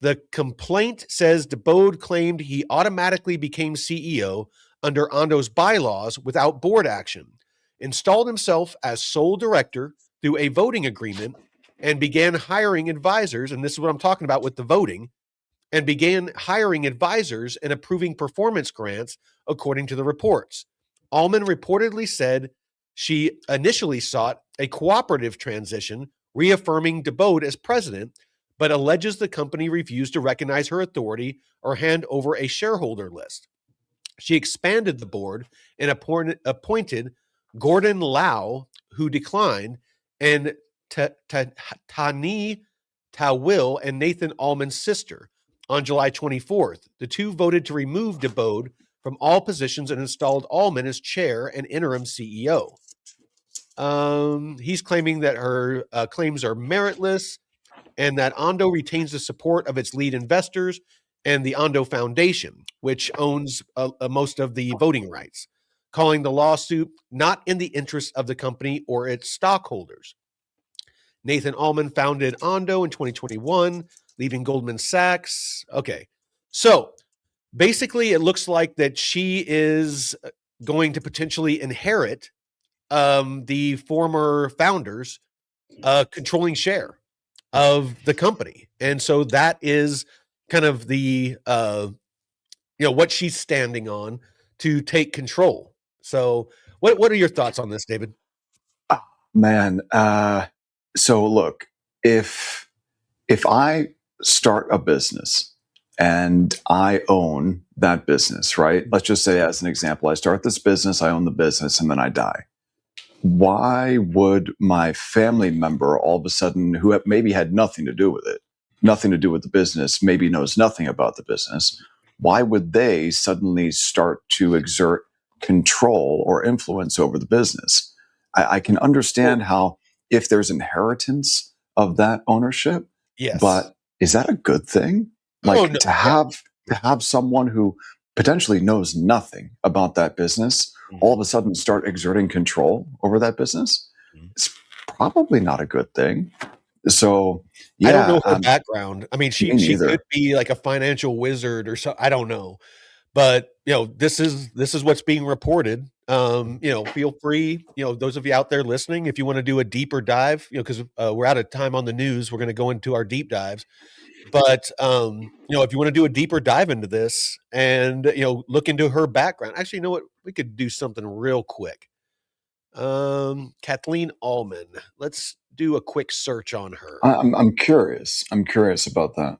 The complaint says DeBode claimed he automatically became CEO under Ondo's bylaws without board action, installed himself as sole director through a voting agreement, and began hiring advisors. And this is what I'm talking about with the voting, and began hiring advisors and approving performance grants, according to the reports. Allman reportedly said she initially sought a cooperative transition, reaffirming DeBode as president, but alleges the company refused to recognize her authority or hand over a shareholder list. She expanded the board and appointed Gordon Lau, who declined, and Tani Tawil and Nathan Allman's sister. On July 24th, the two voted to remove DeBode from all positions and installed Allman as chair and interim CEO. He's claiming that her claims are meritless and that Ondo retains the support of its lead investors and the Ondo Foundation, which owns most of the voting rights, calling the lawsuit not in the interest of the company or its stockholders. Nathan Allman founded Ondo in 2021, leaving Goldman Sachs. Okay, so basically it looks like that she is going to potentially inherit the former founders' controlling share of the company. And so that is kind of the what she's standing on to take control. So what are your thoughts on this, David? Man, so look, if I start a business and I own that business, right? Let's just say, as an example, I start this business, I own the business, and then I die. Why would my family member all of a sudden, who maybe had nothing to do with it, nothing to do with the business, maybe knows nothing about the business, why would they suddenly start to exert control or influence over the business? I can understand how, if there's inheritance of that ownership, Yes. but is that a good thing? Like, no. to have someone who potentially knows nothing about that business all of a sudden start exerting control over that business, it's probably not a good thing. So, yeah, I don't know her background. I mean, she neither. could be like a financial wizard or so. I don't know, but this is what's being reported. Feel free, those of you out there listening, if you want to do a deeper dive, because we're out of time on the news, we're going to go into our deep dives. But if you want to do a deeper dive into this and look into her background, actually, you know what? We could do something real quick. Kathleen Allman. Let's do a quick search on her. I'm curious. I'm curious about that.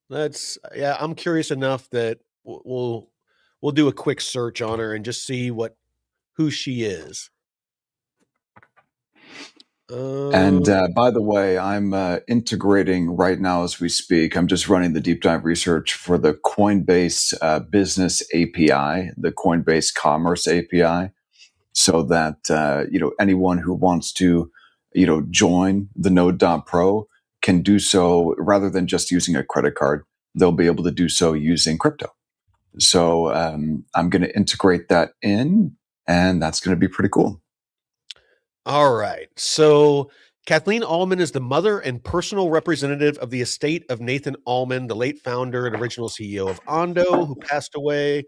I'm curious enough that we'll do a quick search on her and just see who she is. And by the way, I'm integrating right now as we speak. I'm just running the deep dive research for the Coinbase Business API, the Coinbase Commerce API, so that anyone who wants to join the Node.pro can do so rather than just using a credit card. They'll be able to do so using crypto. So I'm going to integrate that in, and that's going to be pretty cool. All right. So Kathleen Allman is the mother and personal representative of the estate of Nathan Allman, the late founder and original CEO of Ondo, who passed away.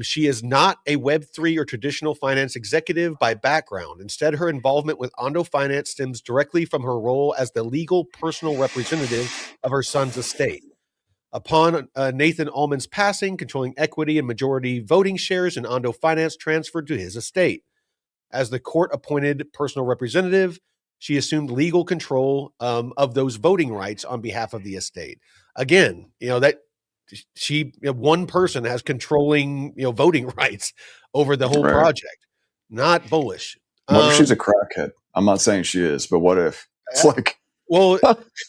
She is not a Web3 or traditional finance executive by background. Instead, her involvement with Ondo Finance stems directly from her role as the legal personal representative of her son's estate. Upon Nathan Allman's passing, controlling equity and majority voting shares in Ondo Finance transferred to his estate. As the court-appointed personal representative, she assumed legal control of those voting rights on behalf of the estate. Again, that one person has controlling voting rights over the whole project. Not bullish. What if she's a crackhead? I'm not saying she is, but what if it's like, well,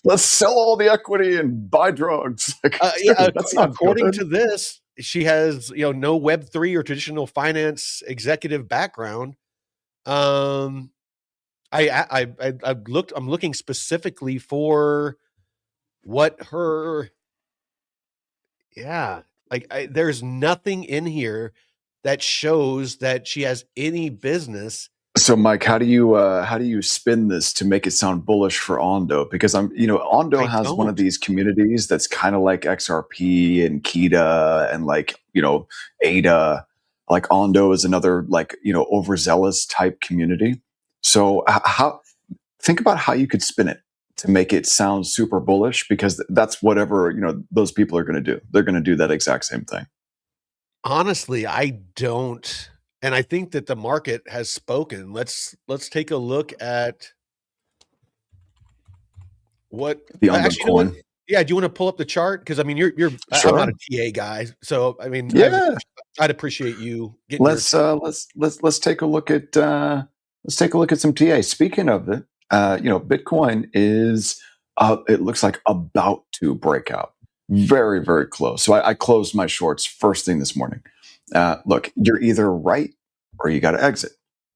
let's sell all the equity and buy drugs? Like, that's not according to this. She has no Web3 or traditional finance executive background. I'm looking specifically for what her, there's nothing in here that shows that she has any business So, Mike, how do you spin this to make it sound bullish for Ondo? Because Ondo I has one of don't. these communities that's kind of like XRP and Kita and ADA. Like Ondo is another overzealous type community. So, how think about how you could spin it to make it sound super bullish, because that's whatever those people are going to do. They're going to do that exact same thing. Honestly, I don't, and I think that the market has spoken. Let's take a look at what The Ondo actually, you know what? coin, Yeah, do you wanna pull up the chart? Because I mean, I'm not sure. a TA guy, so, I mean, Yeah. I'd appreciate you getting your Let's take a look at some TA. Speaking of it, Bitcoin is it looks like about to break out, very very close. So I closed my shorts first thing this morning. Look, you're either right or you got to exit.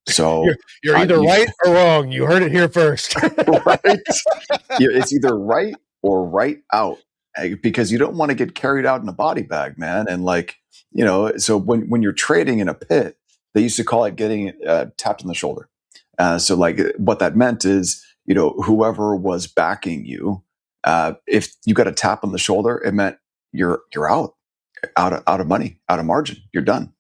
you're So you're either you right or wrong. You heard it here first. right, it's either right or right out, because you don't want to get carried out in a body bag, man. And so when you're trading in a pit, they used to call it getting tapped on the shoulder. So like what that meant is, whoever was backing you, if you got a tap on the shoulder, it meant you're out of money, out of margin, you're done.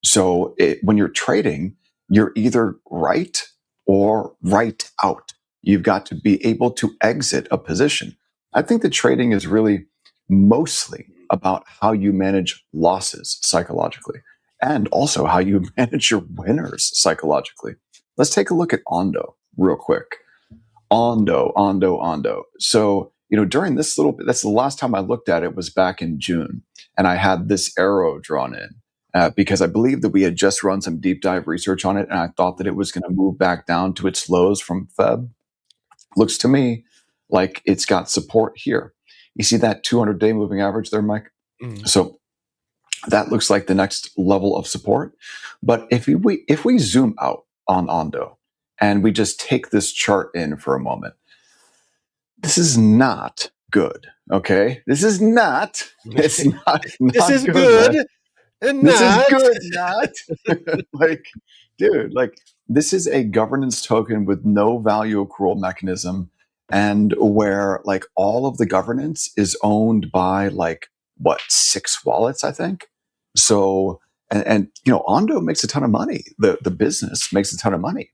So when you're trading, you're either right or right out. You've got to be able to exit a position. I think that trading is really mostly about how you manage losses psychologically, and also how you manage your winners psychologically. Let's take a look at Ondo real quick. Ondo. So, during this little bit, that's the last time I looked at it was back in June. And I had this arrow drawn in because I believe that we had just run some deep dive research on it. And I thought that it was going to move back down to its lows from Feb. Looks to me like it's got support here. You see that 200-day moving average there, Mike? Mhm. So that looks like the next level of support. But if we zoom out on Ondo and we just take this chart in for a moment, this is not good. Okay, this is not. It's not This not is good, man. good and This is not. good, not like, dude. Like, this is a governance token with no value accrual mechanism, and where like all of the governance is owned by like what, 6 wallets, I think. So and Ondo makes a ton of money. The business makes a ton of money,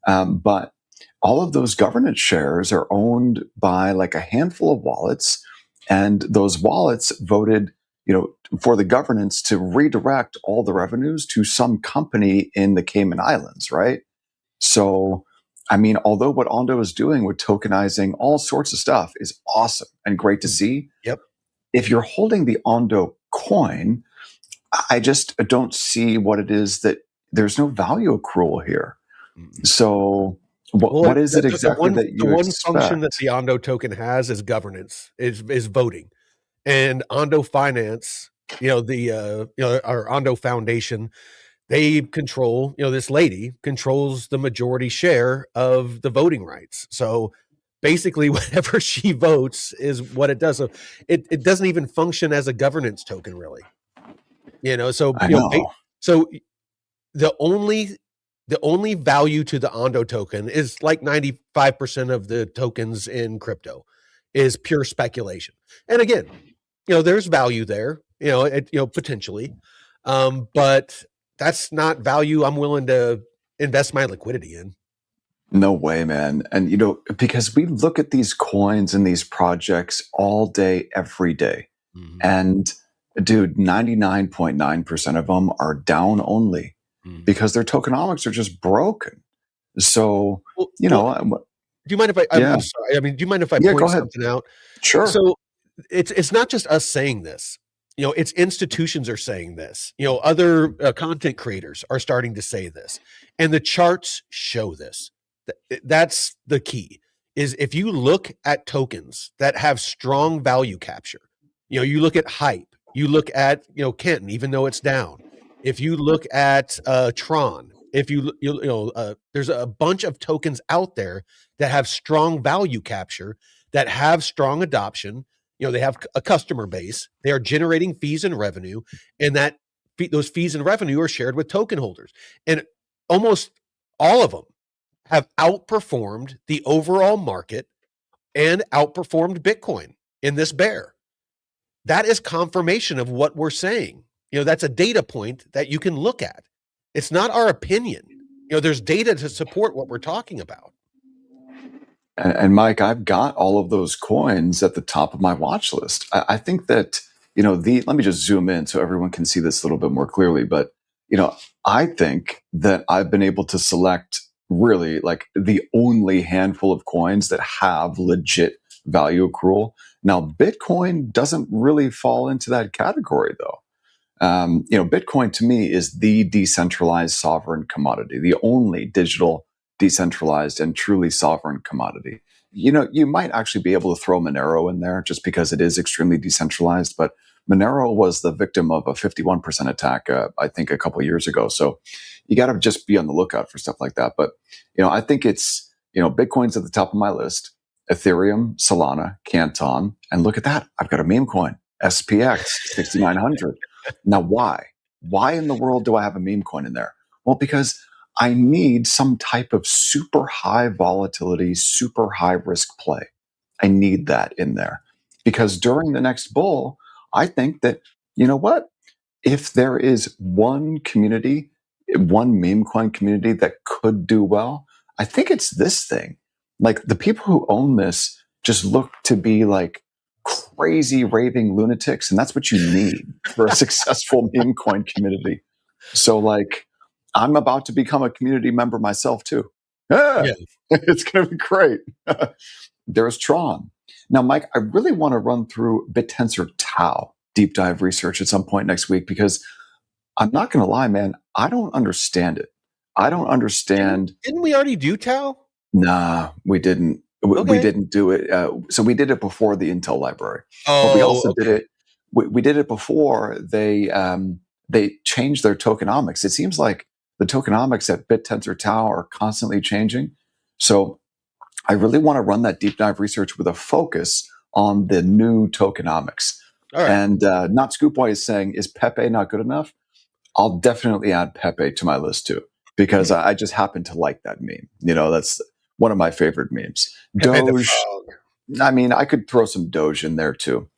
but all of those governance shares are owned by like a handful of wallets, and those wallets voted, for the governance to redirect all the revenues to some company in the Cayman Islands, right? So, I mean, although what Ondo is doing with tokenizing all sorts of stuff is awesome and great to see, Yep. if you're holding the Ondo coin, I just don't see what it is that there's no value accrual here. Mm. So, what Well, what is it exactly that the you one function that expect? the Ondo token has is governance, is voting. And Ondo Finance, our Ondo Foundation, they control, this lady controls the majority share of the voting rights. So basically, whatever she votes is what it does. So it doesn't even function as a governance token, really. So I know. so the only the only value to the Ondo token is like 95% of the tokens in crypto is pure speculation. And again, there's value there, potentially. But that's not value I'm willing to invest my liquidity in. No way, man. And because we look at these coins and these projects all day, every day. Mhm, And dude, 99.9% of them are down only mhm. because their tokenomics are just broken. So, Well, do you mind if I'm yeah. sorry. I mean, do you mind if I Yeah, go point ahead. something out? Sure. So it's not just us saying this. It's institutions are saying this. Other content creators are starting to say this, and the charts show this. That's the key. Is if you look at tokens that have strong value capture, you look at hype, you look at Kenton, even though it's down. If you look at Tron, if there's a bunch of tokens out there that have strong value capture, that have strong adoption. They have a customer base. They are generating fees and revenue, and those fees and revenue are shared with token holders. And almost all of them have outperformed the overall market and outperformed Bitcoin in this bear. That is confirmation of what we're saying. That's a data point that you can look at. It's not our opinion. There's data to support what we're talking about. And Mike, I've got all of those coins at the top of my watch list. I think that, let me just zoom in so everyone can see this a little bit more clearly. But, I think that I've been able to select really like the only handful of coins that have legit value accrual. Now, Bitcoin doesn't really fall into that category, though. Bitcoin to me is the decentralized sovereign commodity, the only digital, decentralized, and truly sovereign commodity. You might actually be able to throw Monero in there just because it is extremely decentralized, but Monero was the victim of a 51% attack, I think, a couple of years ago. So you got to just be on the lookout for stuff like that. But, I think it's, Bitcoin's at the top of my list, Ethereum, Solana, Canton, and look at that. I've got a meme coin, SPX, 6,900. Now, why? Why in the world do I have a meme coin in there? Well, because I need some type of super high volatility, super high risk play. I need that in there because during the next bull, I think that, you know what? If there is one community, one meme coin community that could do well, I think it's this thing. Like the people who own this just look to be like crazy raving lunatics, and that's what you need for a successful meme coin community. So, like, I'm about to become a community member myself too. Yeah. It's going to be great. There's Tron. Now, Mike, I really want to run through BitTensor Tau deep dive research at some point next week because I'm not going to lie, man, I don't understand it. I don't understand. Didn't we already do Tau? Nah, we didn't. We Okay. didn't do it. So we did it before the Intel library, but we also did it. We did it before they changed their tokenomics. It seems like the tokenomics at BitTensor Tau are constantly changing. So I really want to run that deep dive research with a focus on the new tokenomics. All right. And Not Scoopboy is saying, is Pepe not good enough? I'll definitely add Pepe to my list too, because I just happen to like that meme. That's one of my favorite memes. Pepe the Doge. Frog. I mean, I could throw some Doge in there too.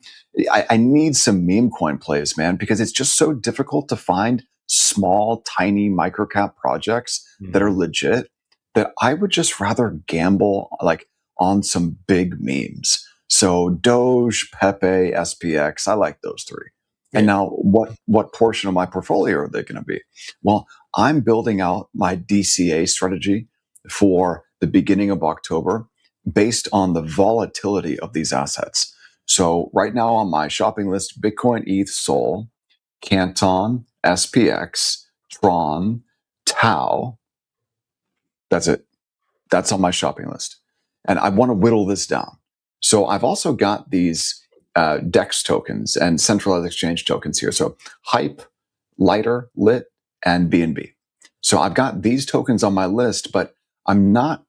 I need some meme coin plays, man, because it's just so difficult to find small, tiny microcap projects that are legit that I would just rather gamble like on some big memes. So Doge, Pepe, SPX, I like those three. And now what portion of my portfolio are they going to be? Well, I'm building out my DCA strategy for the beginning of October based on the volatility of these assets. So right now on my shopping list, Bitcoin, ETH, Sol, Canton, SPX, Tron, Tau. That's it. That's on my shopping list. And I want to whittle this down. So I've also got these DEX tokens and centralized exchange tokens here. So Hype, Lighter, Lit, and BNB. So I've got these tokens on my list, but I'm not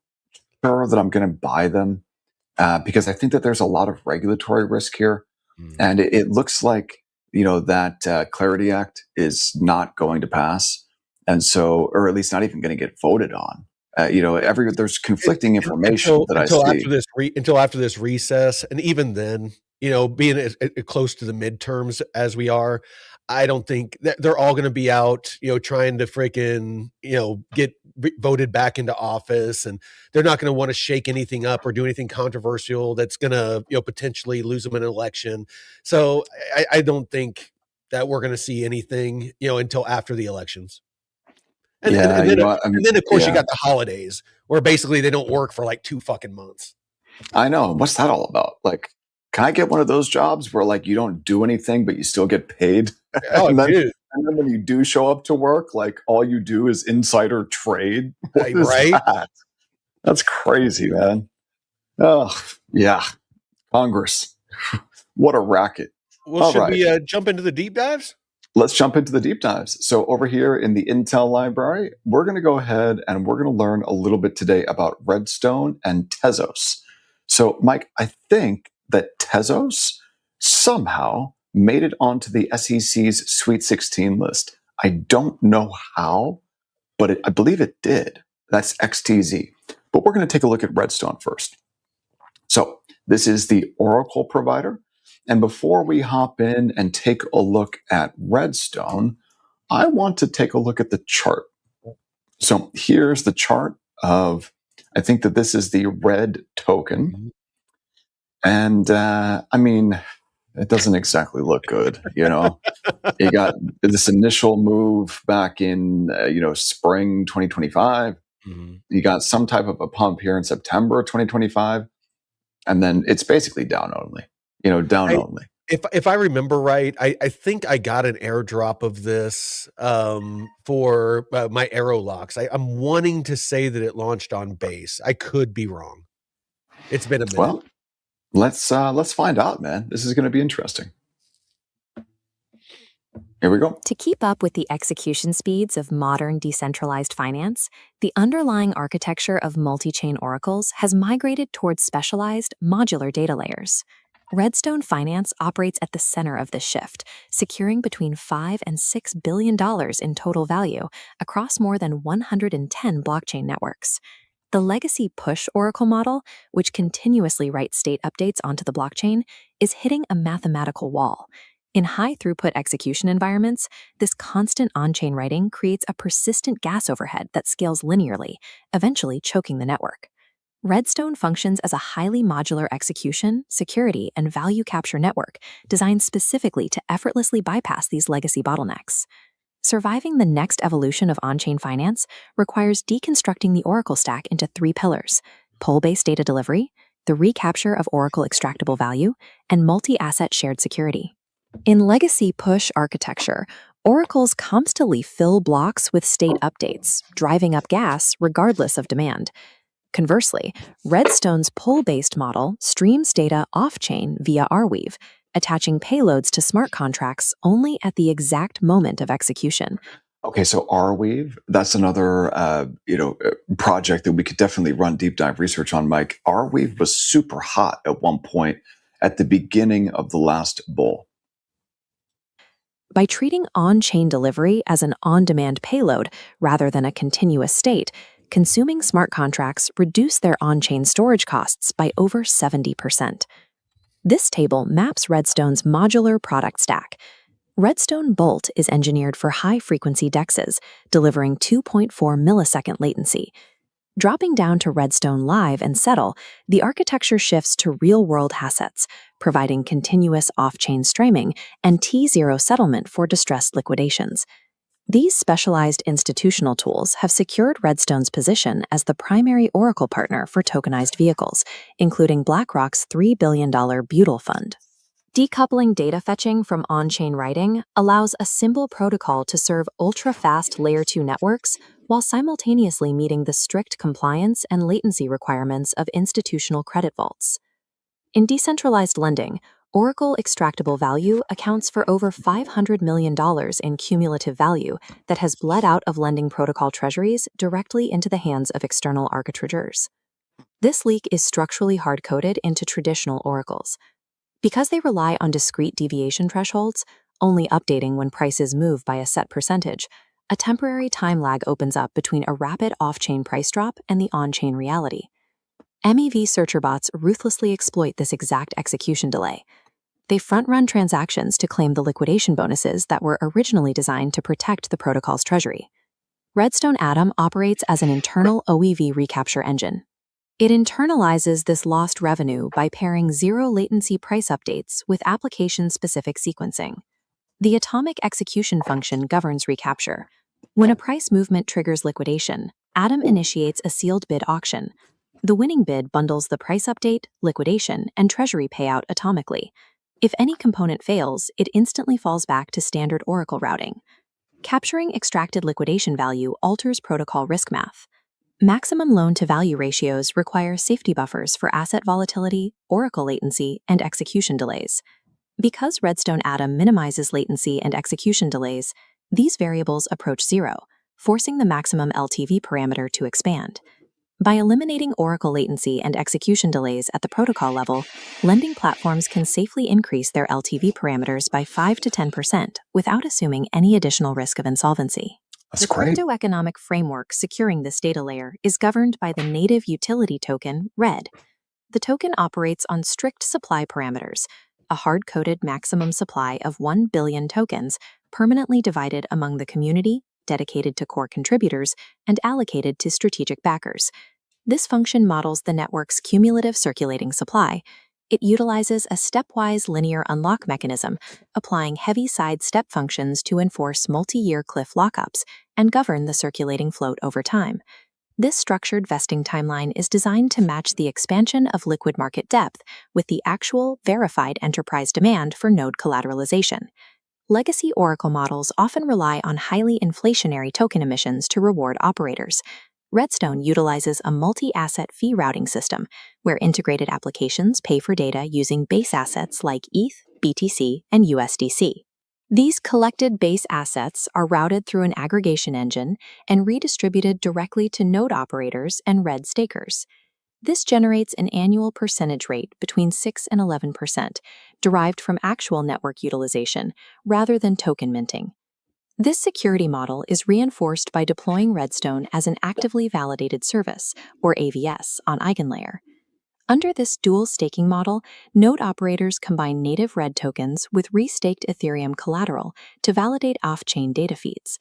sure that I'm going to buy them because I think that there's a lot of regulatory risk here. And it looks like, that Clarity Act is not going to pass. And so, or at least not even going to get voted on. There's conflicting information that I see. Until after this recess. And even then, being as close to the midterms as we are, I don't think that they're all going to be out, trying to freaking, get voted back into office, and they're not going to want to shake anything up or do anything controversial that's going to, potentially lose them an election. So I don't think that we're going to see anything, until after the elections. And then of course you got the holidays where basically they don't work for like 2 fucking months. I know. What's that all about? Like, can I get one of those jobs where like you don't do anything but you still get paid? Oh, and dude. then when you do show up to work, like all you do is insider trade. What is that? That's crazy, man. Oh, yeah. Congress. What a racket. Well, should we jump into the deep dives? Let's jump into the deep dives. So over here in the Intel library, we're going to go ahead and we're going to learn a little bit today about Redstone and Tezos. So, Mike, I think that Tezos somehow made it onto the SEC's Sweet 16 list. I don't know how, but I believe it did. That's XTZ. But we're going to take a look at Redstone first. So this is the Oracle provider. And before we hop in and take a look at Redstone, I want to take a look at the chart. So here's the chart of, I think that this is the red token. And I mean, it doesn't exactly look good, you know. You got this initial move back in, spring 2025. Mm-hmm. You got some type of a pump here in September 2025. And then it's basically down only, down only. If I remember right, I think I got an airdrop of this for my Arrow locks. I'm wanting to say that it launched on base. I could be wrong. It's been a minute. Well, let's find out, man. This is going to be interesting. Here we go. To keep up with the execution speeds of modern decentralized finance, the underlying architecture of multi-chain oracles has migrated towards specialized, modular data layers. Redstone Finance operates at the center of this shift, securing between $5 and $6 billion in total value across more than 110 blockchain networks. The legacy push oracle model, which continuously writes state updates onto the blockchain, is hitting a mathematical wall. In high-throughput execution environments, this constant on-chain writing creates a persistent gas overhead that scales linearly, eventually choking the network. Redstone functions as a highly modular execution, security, and value capture network designed specifically to effortlessly bypass these legacy bottlenecks. Surviving the next evolution of on-chain finance requires deconstructing the Oracle stack into 3 pillars: pull-based data delivery, the recapture of Oracle extractable value, and multi-asset shared security. In legacy push architecture, oracles constantly fill blocks with state updates, driving up gas regardless of demand. Conversely, Redstone's pull-based model streams data off-chain via Arweave, attaching payloads to smart contracts only at the exact moment of execution. Okay, so Arweave, that's another project that we could definitely run deep dive research on, Mike. Arweave was super hot at one point at the beginning of the last bull. By treating on-chain delivery as an on-demand payload rather than a continuous state, consuming smart contracts reduce their on-chain storage costs by over 70%. This table maps Redstone's modular product stack. Redstone Bolt is engineered for high-frequency DEXs, delivering 2.4 millisecond latency. Dropping down to Redstone Live and Settle, the architecture shifts to real-world assets, providing continuous off-chain streaming and T0 settlement for distressed liquidations. These specialized institutional tools have secured Redstone's position as the primary Oracle partner for tokenized vehicles, including BlackRock's $3 billion Butyl Fund. Decoupling data fetching from on-chain writing allows a simple protocol to serve ultra-fast Layer 2 networks while simultaneously meeting the strict compliance and latency requirements of institutional credit vaults. In decentralized lending, Oracle extractable value accounts for over $500 million in cumulative value that has bled out of lending protocol treasuries directly into the hands of external arbitrageurs. This leak is structurally hard-coded into traditional oracles. Because they rely on discrete deviation thresholds, only updating when prices move by a set percentage, a temporary time lag opens up between a rapid off-chain price drop and the on-chain reality. MEV searcher bots ruthlessly exploit this exact execution delay. They front-run transactions to claim the liquidation bonuses that were originally designed to protect the protocol's treasury. Redstone Atom operates as an internal OEV recapture engine. It internalizes this lost revenue by pairing zero-latency price updates with application-specific sequencing. The atomic execution function governs recapture. When a price movement triggers liquidation, Atom initiates a sealed bid auction. The winning bid bundles the price update, liquidation, and treasury payout atomically. If any component fails, it instantly falls back to standard Oracle routing. Capturing extracted liquidation value alters protocol risk math. Maximum loan-to-value ratios require safety buffers for asset volatility, Oracle latency, and execution delays. Because Redstone Atom minimizes latency and execution delays, these variables approach zero, forcing the maximum LTV parameter to expand. By eliminating Oracle latency and execution delays at the protocol level, lending platforms can safely increase their LTV parameters by 5 to 10% without assuming any additional risk of insolvency. That's The great. cryptoeconomic framework securing this data layer is governed by the native utility token, RED. The token operates on strict supply parameters, a hard coded maximum supply of 1 billion tokens, permanently divided among the community, dedicated to core contributors, and allocated to strategic backers. This function models the network's cumulative circulating supply. It utilizes a stepwise linear unlock mechanism, applying heavy side step functions to enforce multi-year cliff lockups and govern the circulating float over time. This structured vesting timeline is designed to match the expansion of liquid market depth with the actual, verified enterprise demand for node collateralization. Legacy Oracle models often rely on highly inflationary token emissions to reward operators. Redstone utilizes a multi-asset fee routing system, where integrated applications pay for data using base assets like ETH, BTC, and USDC. These collected base assets are routed through an aggregation engine and redistributed directly to node operators and RED stakers. This generates an annual percentage rate between 6 and 11%, derived from actual network utilization rather than token minting. This security model is reinforced by deploying Redstone as an actively validated service, or AVS, on EigenLayer. Under this dual staking model, node operators combine native RED tokens with restaked Ethereum collateral to validate off-chain data feeds.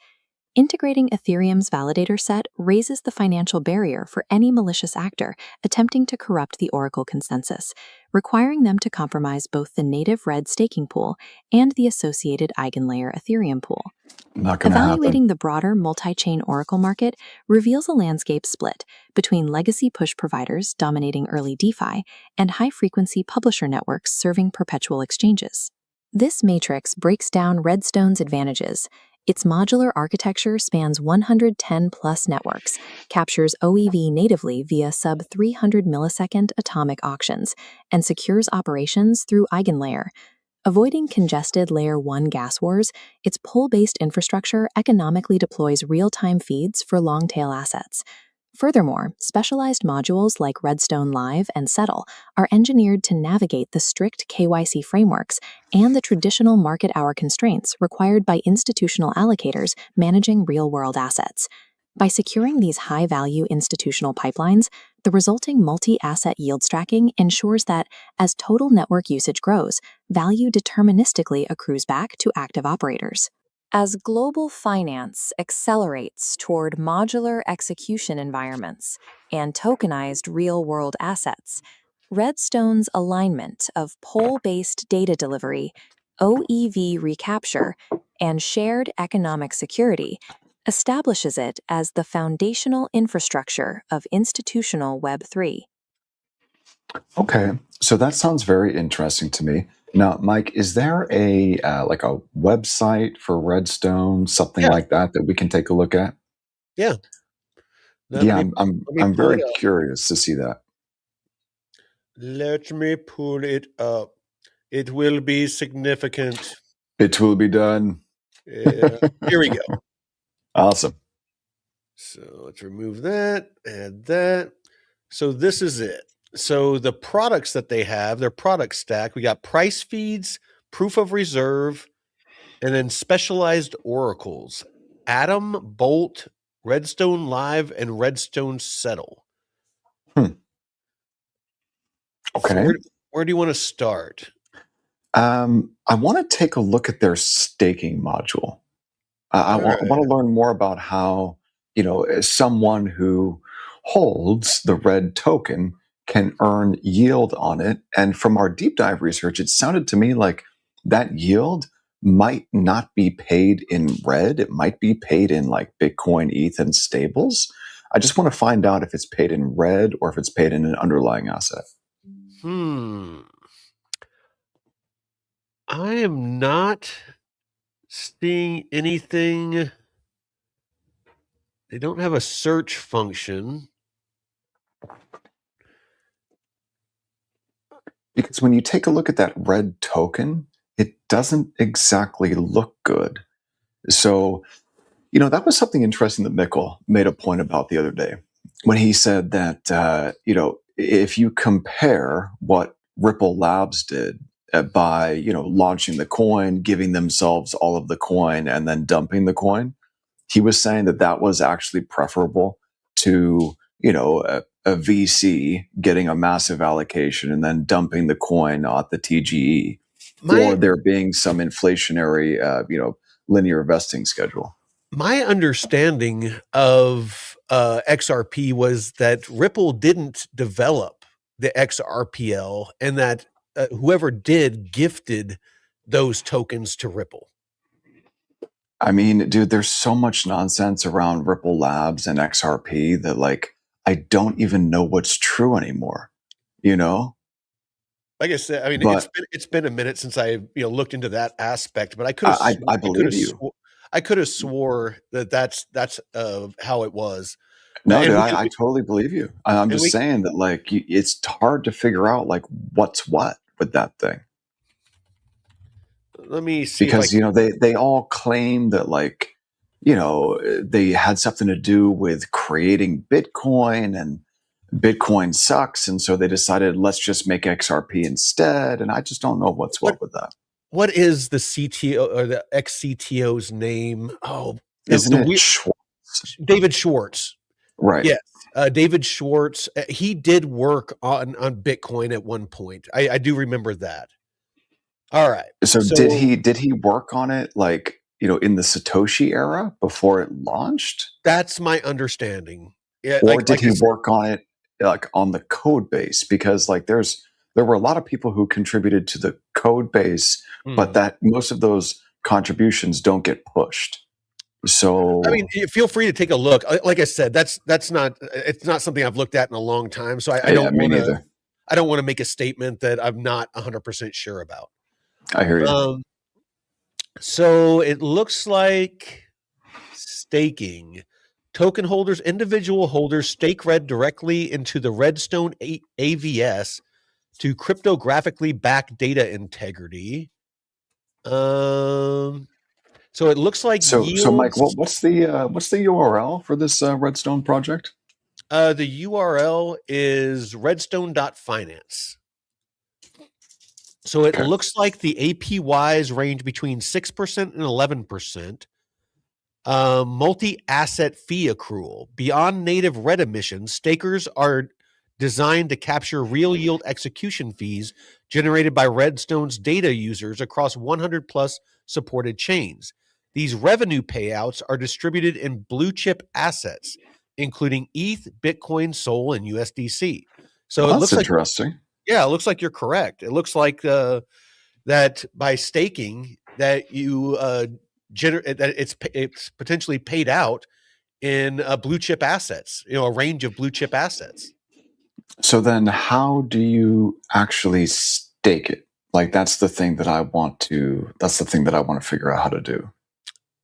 Integrating Ethereum's validator set raises the financial barrier for any malicious actor attempting to corrupt the Oracle consensus, requiring them to compromise both the native RED staking pool and the associated EigenLayer Ethereum pool. Not going to happen. Evaluating the broader multi-chain Oracle market reveals a landscape split between legacy push providers dominating early DeFi and high-frequency publisher networks serving perpetual exchanges. This matrix breaks down Redstone's advantages. Its modular architecture spans 110-plus networks, captures OEV natively via sub-300 millisecond atomic auctions, and secures operations through EigenLayer. Avoiding congested Layer 1 gas wars, its pull-based infrastructure economically deploys real-time feeds for long-tail assets. Furthermore, specialized modules like Redstone Live and Settle are engineered to navigate the strict KYC frameworks and the traditional market hour constraints required by institutional allocators managing real-world assets. By securing these high-value institutional pipelines, the resulting multi-asset yield stacking ensures that, as total network usage grows, value deterministically accrues back to active operators. As global finance accelerates toward modular execution environments and tokenized real-world assets, Redstone's alignment of pole-based data delivery, OEV recapture, and shared economic security establishes it as the foundational infrastructure of institutional Web3. Okay, so that sounds very interesting to me. Now, Mike, is there a like a website for Redstone, something Yeah, like that we can take a look at? yeah. Let Yeah, me I'm pull it very up. curious to see that. Let me pull it up. It will be significant. It will be done. Here we go. Awesome. So let's remove that, add that. So this is it. So the products that they have, their product stack, we got price feeds, proof of reserve, and then specialized oracles. Atom, Bolt, Redstone Live, and Redstone Settle. Hmm. So Okay. where do you want to start? I want to take a look at their staking module. I All want right. to learn more about how, as someone who holds the red token can earn yield on it. And from our deep dive research, it sounded to me like that yield might not be paid in red. It might be paid in like Bitcoin, ETH, and stables. I just want to find out if it's paid in red or if it's paid in an underlying asset. I am not seeing anything. They don't have a search function. Because when you take a look at that red token, it doesn't exactly look good. So, that was something interesting that Mikkel made a point about the other day when he said that, if you compare what Ripple Labs did by, launching the coin, giving themselves all of the coin, and then dumping the coin, he was saying that that was actually preferable to, a VC getting a massive allocation and then dumping the coin at the TGE, or My there being some inflationary, linear vesting schedule. my understanding of XRP was that Ripple didn't develop the XRPL, and that whoever did gifted those tokens to Ripple. I mean, dude, there's so much nonsense around Ripple Labs and XRP that, like, I don't even know what's true anymore, you know? Like I said, I mean, But it's been a minute since I looked into that aspect, but I believe you. I could have swore that that's how it was, No, and dude, we could I totally believe you. I'm and just we saying that, like, it's hard to figure out, like, what's what with that thing. let me see if I Because, can. they all claim that, like, they had something to do with creating Bitcoin, and Bitcoin sucks. And so they decided, let's just make XRP instead. And I just don't know what's What what with that. what is the CTO or the ex CTO's name? Oh, Isn't the it weird Schwartz? David Schwartz. Right. Yes, David Schwartz. He did work on Bitcoin at one point. I do remember that. All right, So so did he work on it, like, in the Satoshi era before it launched? that's my understanding. Yeah, Or did like I he said. work on it, like, on the code base? Because, like, there were a lot of people who contributed to the code base, but Mhm. that most of those contributions don't get pushed. I mean, So feel free to take a look. Like I said, that's not it's not something I've looked at in a long time, so yeah, me neither. I don't want to make a statement that I'm not 100% sure about. I hear you. Um, so it looks like staking. Token holders, individual holders stake red directly into the Redstone AVS to cryptographically back data integrity. Um, so it looks like So Mike, yields. what's the URL for this Redstone project? The URL is redstone.finance. So it Okay. looks like the APYs range between 6% and 11%. Multi-asset fee accrual. Beyond native red emissions, stakers are designed to capture real yield execution fees generated by Redstone's data users across 100 plus supported chains. These revenue payouts are distributed in blue chip assets, including ETH, Bitcoin, Sol, and USDC. So Well, it that's looks like, interesting. yeah, it looks like you're correct. It looks like that by staking that you that it's potentially paid out in blue chip assets, a range of blue chip assets. So then how do you actually stake it? Like, that's the thing that I want to figure out how to do.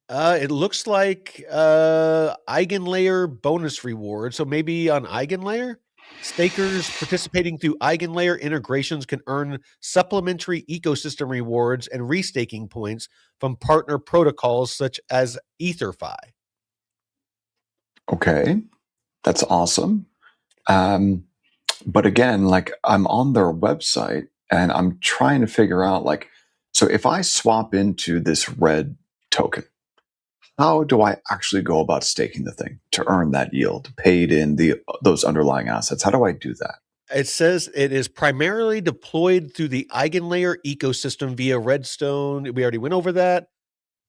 It looks like eigenlayer bonus reward. So maybe on eigenlayer, stakers participating through eigenlayer integrations can earn supplementary ecosystem rewards and restaking points from partner protocols such as EtherFi. Okay. That's awesome. Um, but again, like, I'm on their website and I'm trying to figure out, like, so if I swap into this red token, how do I actually go about staking the thing to earn that yield paid in those underlying assets? How do I do that? It says it is primarily deployed through the eigenlayer ecosystem via Redstone. We already went over that.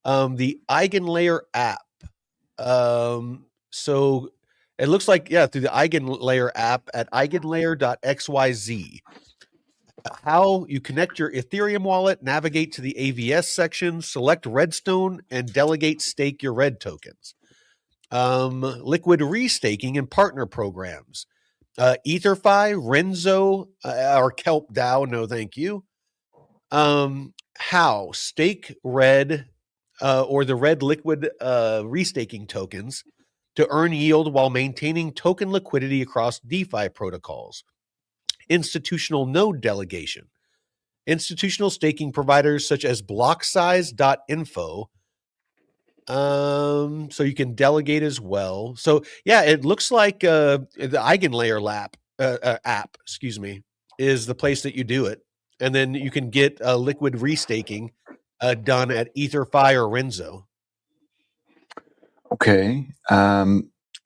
The eigenlayer app. So it looks like, yeah, through the eigenlayer app at eigenlayer.xyz. How you connect your Ethereum wallet, navigate to the AVS section, select Redstone, and delegate stake your red tokens. Liquid restaking and partner programs. EtherFi, Renzo, or Kelp DAO, no thank you. How stake red or the red liquid restaking tokens to earn yield while maintaining token liquidity across DeFi protocols. Institutional node delegation. Institutional staking providers such as blocksize.info. So you can delegate as well. So yeah, it looks like the Eigenlayer app, excuse me, is the place that you do it, and then you can get liquid restaking done at EtherFi or Renzo. Okay.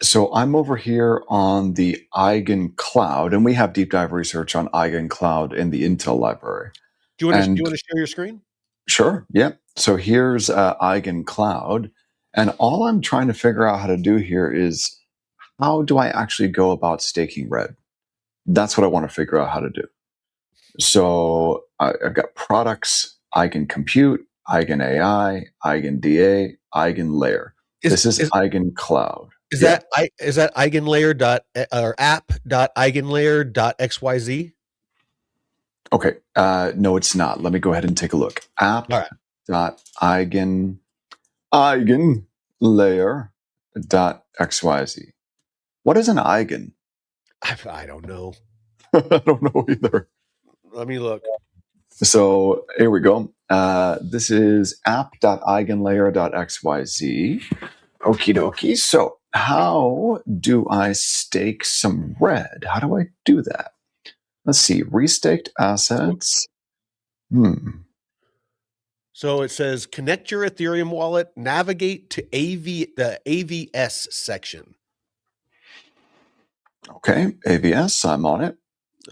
So I'm over here on the Eigen Cloud, and we have deep dive research on Eigen Cloud in the Intel library. Do you And want to share your screen? sure, yeah. So here's Eigen Cloud, and all I'm trying to figure out how to do here is how do I actually go about staking red? That's what I want to figure out how to do. So I've got products, Eigen Compute, Eigen AI, Eigen DA, Eigen Layer. This is Eigen Cloud. Yeah. Is that eigenlayer dot or app dot eigenlayer dot xyz? Okay. No, it's not. Let me go ahead and take a look. App All right. dot eigen layer dot xyz. What is an eigen? I don't know. I don't know either. Let me look. So here we go. This is app.eigenlayer.xyz. Okie dokie. So how do I stake some red? How do I do that? Let's see. Restaked assets. So it says connect your Ethereum wallet, navigate to the AVS section. Okay. AVS. I'm on it.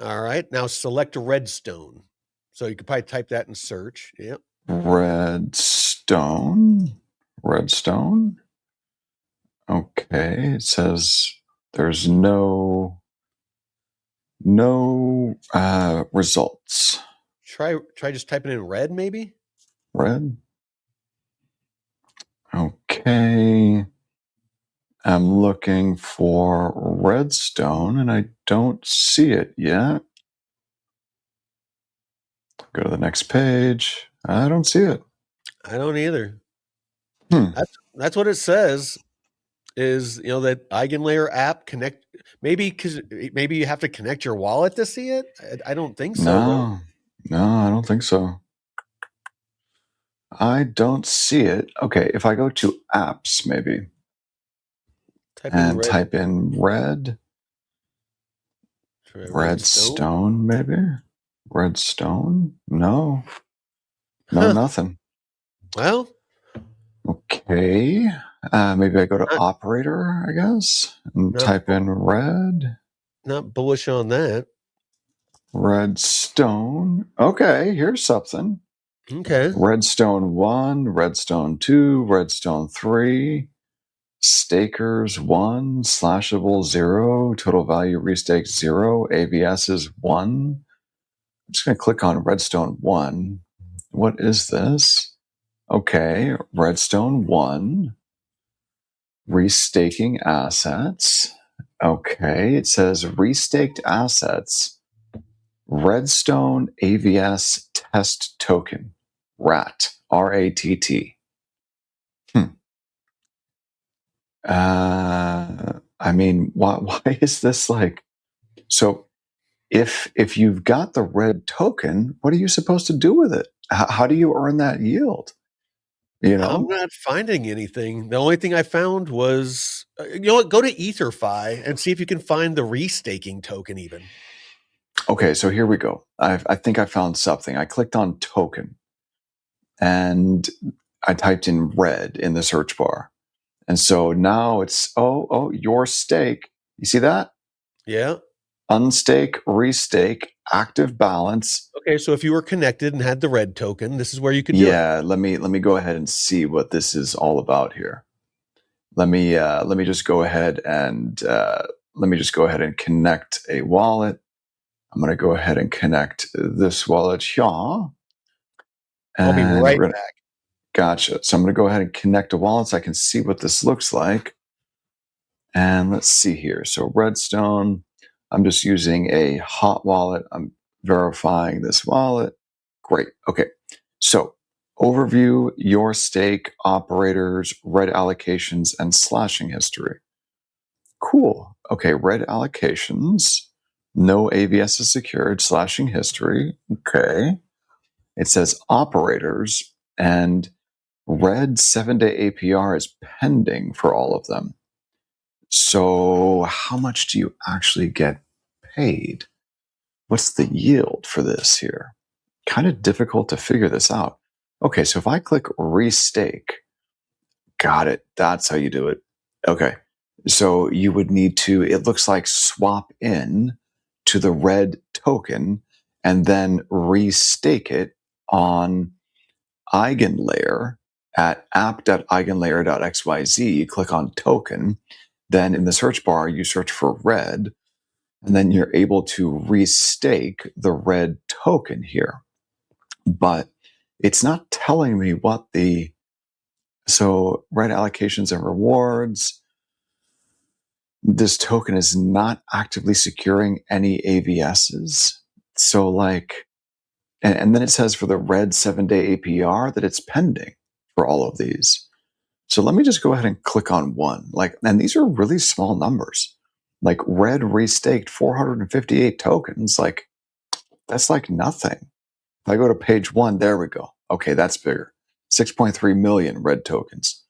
All right. Now select redstone. So you could probably type that in search. Yep. Redstone. Okay. It says there's no results. Try just typing in red, maybe. Red. Okay. I'm looking for redstone and I don't see it yet. Go to the next page. I don't see it. I don't either. That's what it says. Is that EigenLayer app connect? Maybe because maybe you have to connect your wallet to see it. I don't think so. No, I don't think so. I don't see it. Okay, if I go to apps, maybe, type in redstone, maybe. Redstone? No, nothing. Well, okay. Maybe I go to operator, I guess, and type in red. Not bullish on that. Redstone. Okay, here's something. Okay. Redstone 1, Redstone 2, Redstone 3, stakers 1, slashable 0, total value restake 0, AVS is 1. I'm just going to click on Redstone 1. What is this? Okay, Redstone 1, restaking assets. Okay, it says restaked assets, Redstone AVS test token, RAT, RATT. I mean, why is this like, so if you've got the red token, what are you supposed to do with it? How do you earn that yield? I'm not finding anything. The only thing I found was, what? Go to EtherFi and see if you can find the restaking token even. Okay, so here we go. I think I found something. I clicked on token and I typed in red in the search bar. And so now it's, your stake. You see that? Yeah. Unstake, restake, active balance. Okay, so if you were connected and had the red token, this is where you could do it. Yeah, let me go ahead and see what this is all about here. Let me just go ahead and connect a wallet. I'm going to go ahead and connect this wallet here. I'll be right back. Gotcha. So I'm going to go ahead and connect a wallet so I can see what this looks like. And let's see here. So Redstone, I'm just using a hot wallet. I'm verifying this wallet. Great. Okay. So overview, your stake, operators, red allocations, and slashing history. Cool. Okay. Red allocations. No AVS is secured. Slashing history. Okay. It says operators and red 7-day APR is pending for all of them. So how much do you actually get paid? What's the yield for this here? Kind of difficult to figure this out. Okay, so if I click restake, Got it. That's how you do it. Okay. So you would need to, it looks like, swap in to the red token and then restake it on eigenlayer at app.eigenlayer.xyz. You click on token. Then in the search bar, you search for red, and then you're able to restake the red token here. But it's not telling me what the, so red allocations and rewards. This token is not actively securing any AVSs. So like, and then it says for the red 7-day APR that it's pending for all of these. So let me just go ahead and click on one. Like, and these are really small numbers. Like red restaked 458 tokens. Like, that's like nothing. If I go to page one, there we go. Okay, that's bigger. 6.3 million red tokens.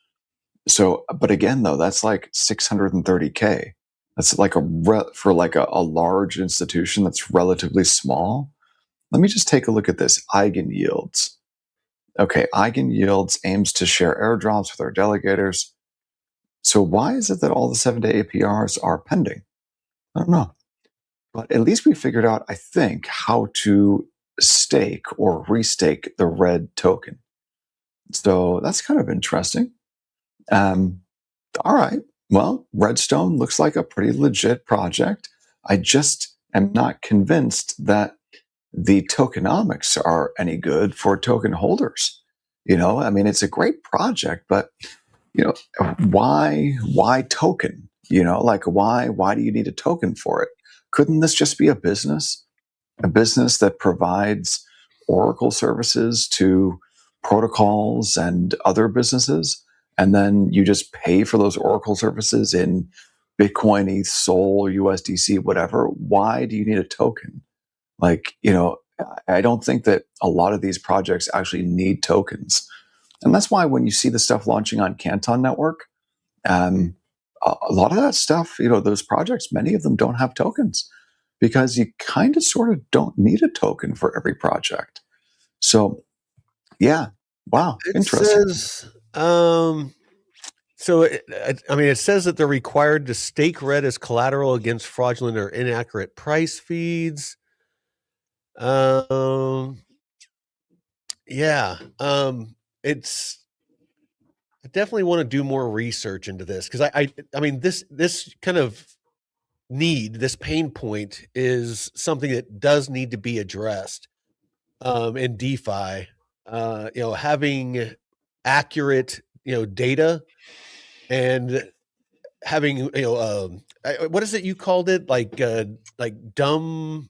So, but again, though, that's like 630K. That's like for like a large institution that's relatively small. Let me just take a look at this. Eigen yields. Okay, Eigen yields aims to share airdrops with our delegators. So why is it that all the 7-day APRs are pending? I don't know. But at least we figured out, I think, how to stake or restake the red token. So that's kind of interesting. All right. Well, Redstone looks like a pretty legit project. I just am not convinced that the tokenomics are any good for token holders. I mean, it's a great project, but why token? Like why do you need a token for it? Couldn't this just be a business that provides Oracle services to protocols and other businesses, and then you just pay for those Oracle services in Bitcoin, ETH, Sol, USDC, whatever? Why do you need a token? Like, I don't think that a lot of these projects actually need tokens. And that's why when you see the stuff launching on Canton Network, a lot of that stuff, those projects, many of them don't have tokens because you kind of sort of don't need a token for every project. So, yeah, wow, It interesting. says, it says that they're required to stake red as collateral against fraudulent or inaccurate price feeds. Yeah. It's I definitely want to do more research into this because I mean this kind of this pain point is something that does need to be addressed in DeFi. Having accurate data and having what is it you called it, like dumb,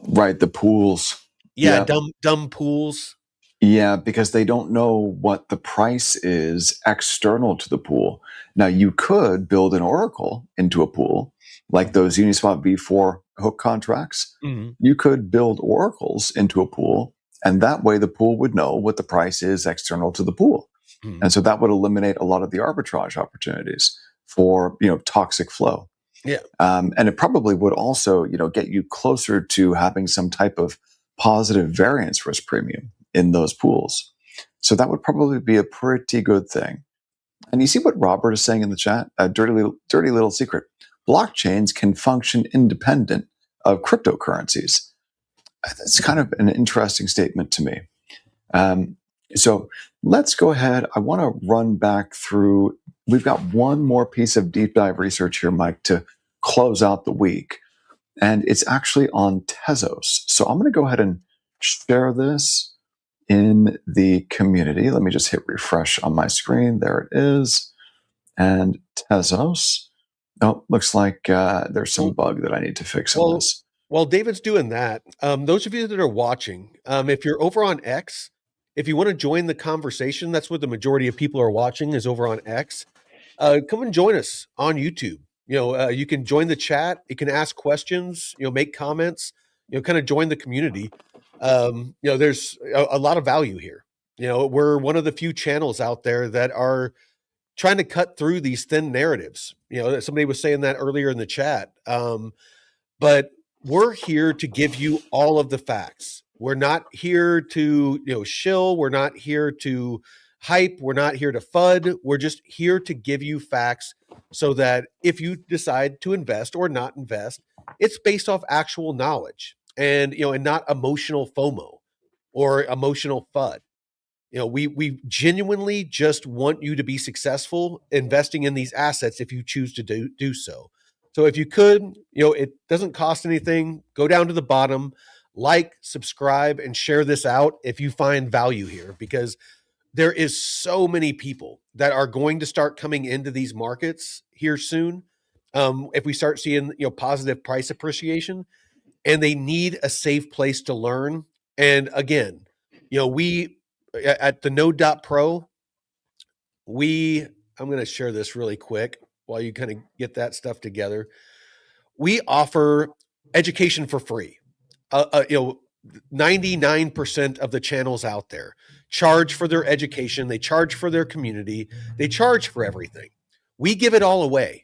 Right, the pools. yeah, Yeah. dumb pools. Yeah, because they don't know what the price is external to the pool. Now, you could build an oracle into a pool, like those Uniswap V4 hook contracts. Mhm. You could build oracles into a pool, and that way the pool would know what the price is external to the pool. Mhm. And so that would eliminate a lot of the arbitrage opportunities for toxic flow. Yeah. And it probably would also get you closer to having some type of positive variance risk premium in those pools. So that would probably be a pretty good thing. And you see what Robert is saying in the chat? A dirty little secret. Blockchains can function independent of cryptocurrencies. That's kind of an interesting statement to me. So let's go ahead. I want to run back through. We've got one more piece of deep dive research here, Mike, to close out the week. And it's actually on Tezos. So I'm going to go ahead and share this in the community. Let me just hit refresh on my screen. There it is. And Tezos. Oh, looks like there's some bug that I need to fix on Well, this. while David's doing that, those of you that are watching, if you're over on X, if you want to join the conversation, that's what the majority of people are watching is over on X. Come and join us on YouTube. You can join the chat. You can ask questions. Make comments. Kind of join the community. There's a lot of value here. We're one of the few channels out there that are trying to cut through these thin narratives. Somebody was saying that earlier in the chat. But we're here to give you all of the facts. We're not here to shill. We're not here to hype. We're not here to FUD. We're just here to give you facts so that if you decide to invest or not invest, it's based off actual knowledge and not emotional FOMO or emotional FUD. We genuinely just want you to be successful investing in these assets if you choose to do so. So if you could, it doesn't cost anything. Go down to the bottom, like, subscribe, and share this out if you find value here, because there is so many people that are going to start coming into these markets here soon. If we start seeing positive price appreciation, and they need a safe place to learn. And again, we at the Node.pro, I'm going to share this really quick while you kind of get that stuff together. We offer education for free. 99% of the channels out there charge for their education. They charge for their community. They charge for everything. We give it all away.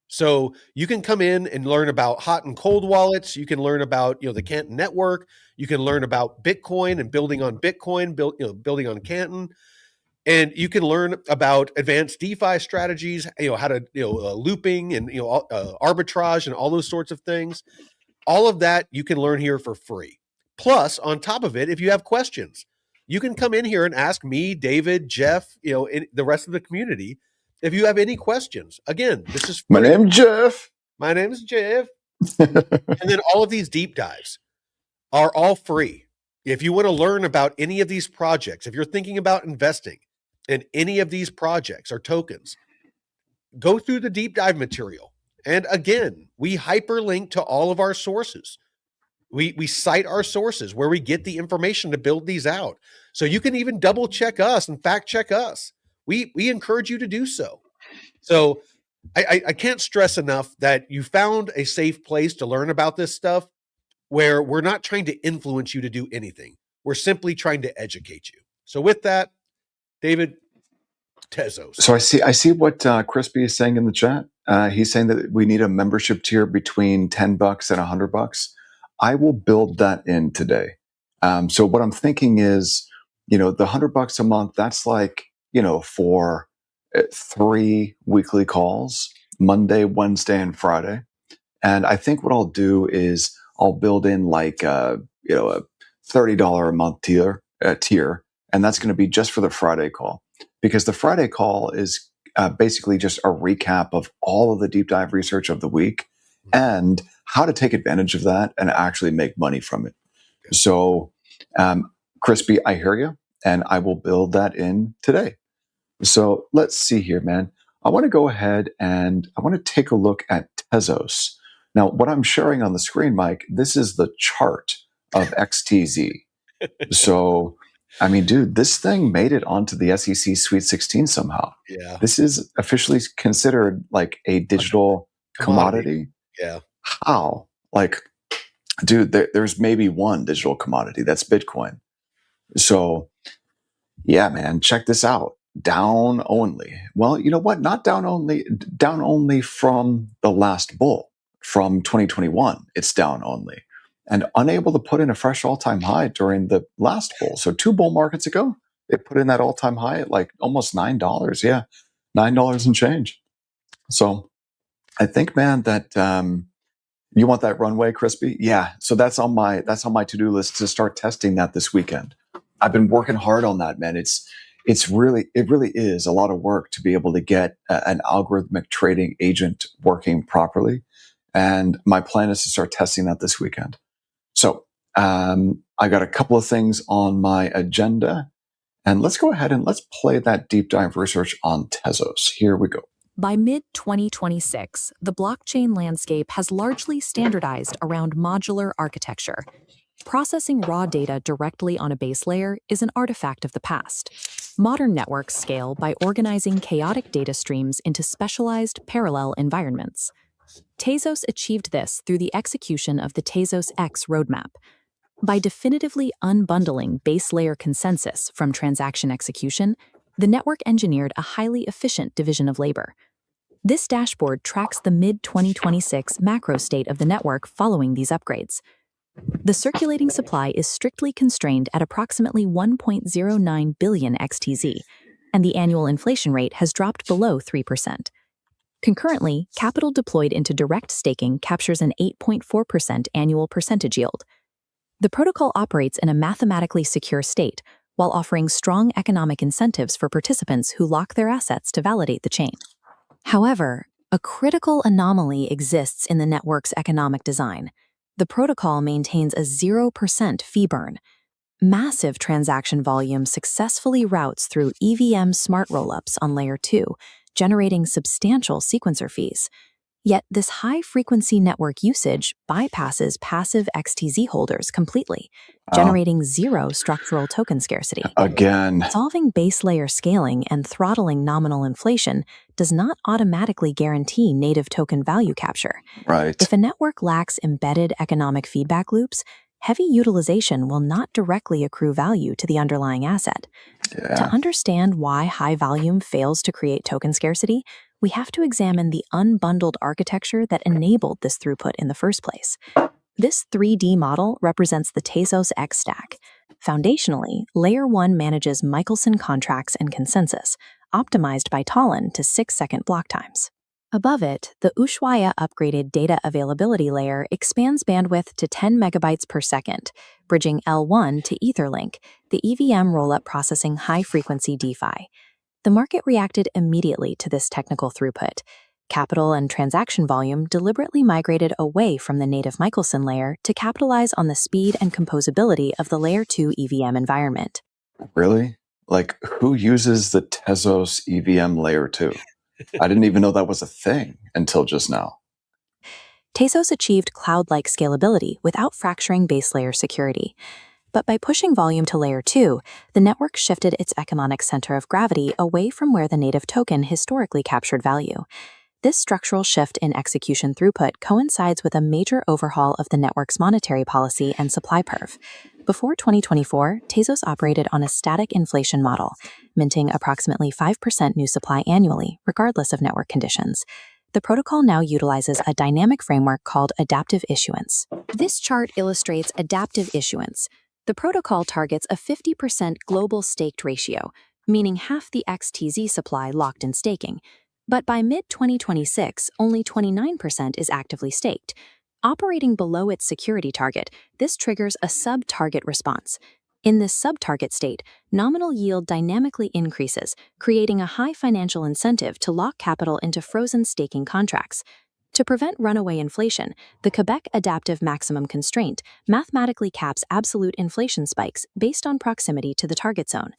So you can come in and learn about hot and cold wallets. You can learn about the Canton network. You can learn about Bitcoin and building on Bitcoin, building on Canton, and you can learn about advanced DeFi strategies. How to looping and arbitrage and all those sorts of things. All of that you can learn here for free. Plus, on top of it, if you have questions, you can come in here and ask me, David, Jeff, the rest of the community. If you have any questions, again, this is My name's Jeff. My name is Jeff. And then all of these deep dives are all free. If you want to learn about any of these projects, if you're thinking about investing in any of these projects or tokens, go through the deep dive material. And again, we hyperlink to all of our sources. We cite our sources where we get the information to build these out. So you can even double check us and fact check us. We encourage you to do so. So I can't stress enough that you found a safe place to learn about this stuff where we're not trying to influence you to do anything. We're simply trying to educate you. So with that, David, Tezos. So I see what Crispy is saying in the chat. He's saying that we need a membership tier between $10 and $100. I will build that in today. So what I'm thinking is, the $100 a month, that's like, for 3 weekly calls, Monday, Wednesday, and Friday. And I think what I'll do is I'll build in like a $30 a month tier, and that's going to be just for the Friday call, because the Friday call is basically just a recap of all of the deep dive research of the week and how to take advantage of that and actually make money from it. So, Crispy, I hear you, and I will build that in today. So let's see here, man. I want to go ahead and I want to take a look at Tezos. Now, what I'm sharing on the screen, Mike, this is the chart of XTZ. So, I mean, dude, this thing made it onto the SEC Sweet 16 somehow. Yeah. This is officially considered like a digital commodity. Yeah. How? Like, dude, there's maybe one digital commodity, that's Bitcoin. So, yeah, man, check this out. Down only. Well, you know what? Not down only from the last bull, from 2021. It's down only. And unable to put in a fresh all-time high during the last bull. So 2 bull markets ago, they put in that all-time high at like almost $9. Yeah, $9 and change. So I think, man, that you want that runway, Crispy? Yeah. So that's on my to-do list to start testing that this weekend. I've been working hard on that, man. It really is a lot of work to be able to get an algorithmic trading agent working properly. And my plan is to start testing that this weekend. So I got a couple of things on my agenda, and let's go ahead and let's play that deep dive research on Tezos. Here we go. By mid-2026, the blockchain landscape has largely standardized around modular architecture. Processing raw data directly on a base layer is an artifact of the past. Modern networks scale by organizing chaotic data streams into specialized parallel environments. Tezos achieved this through the execution of the Tezos X roadmap. By definitively unbundling base layer consensus from transaction execution, the network engineered a highly efficient division of labor. This dashboard tracks the mid-2026 macro state of the network following these upgrades. The circulating supply is strictly constrained at approximately 1.09 billion XTZ, and the annual inflation rate has dropped below 3%. Concurrently, capital deployed into direct staking captures an 8.4% annual percentage yield. The protocol operates in a mathematically secure state, while offering strong economic incentives for participants who lock their assets to validate the chain. However, a critical anomaly exists in the network's economic design. The protocol maintains a 0% fee burn. Massive transaction volume successfully routes through EVM smart rollups on Layer 2, generating substantial sequencer fees. Yet this high-frequency network usage bypasses passive XTZ holders completely, generating zero structural token scarcity. Again. Solving base layer scaling and throttling nominal inflation does not automatically guarantee native token value capture. Right. If a network lacks embedded economic feedback loops, heavy utilization will not directly accrue value to the underlying asset. To understand why high volume fails to create token scarcity, we have to examine the unbundled architecture that enabled this throughput in the first place. This 3D model represents the Tezos X stack. Foundationally, Layer 1 manages Michelson contracts and consensus, optimized by Talon to 6-second block times. Above it, the Ushuaia upgraded data availability layer expands bandwidth to 10 megabytes per second, bridging L1 to Etherlink, the EVM rollup processing high-frequency DeFi. The market reacted immediately to this technical throughput. Capital and transaction volume deliberately migrated away from the native Michelson layer to capitalize on the speed and composability of the Layer 2 EVM environment. Really? Like, who uses the Tezos EVM Layer 2? I didn't even know that was a thing until just now. Tezos achieved cloud-like scalability without fracturing base layer security. But by pushing volume to Layer 2, the network shifted its economic center of gravity away from where the native token historically captured value. This structural shift in execution throughput coincides with a major overhaul of the network's monetary policy and supply curve. Before 2024, Tezos operated on a static inflation model, minting approximately 5% new supply annually, regardless of network conditions. The protocol now utilizes a dynamic framework called adaptive issuance. This chart illustrates adaptive issuance. The protocol targets a 50% global staked ratio, meaning half the XTZ supply locked in staking. But by mid-2026, only 29% is actively staked. Operating below its security target, this triggers a sub-target response. In this sub-target state, nominal yield dynamically increases, creating a high financial incentive to lock capital into frozen staking contracts. To prevent runaway inflation, the Quebec Adaptive Maximum Constraint mathematically caps absolute inflation spikes based on proximity to the target zone.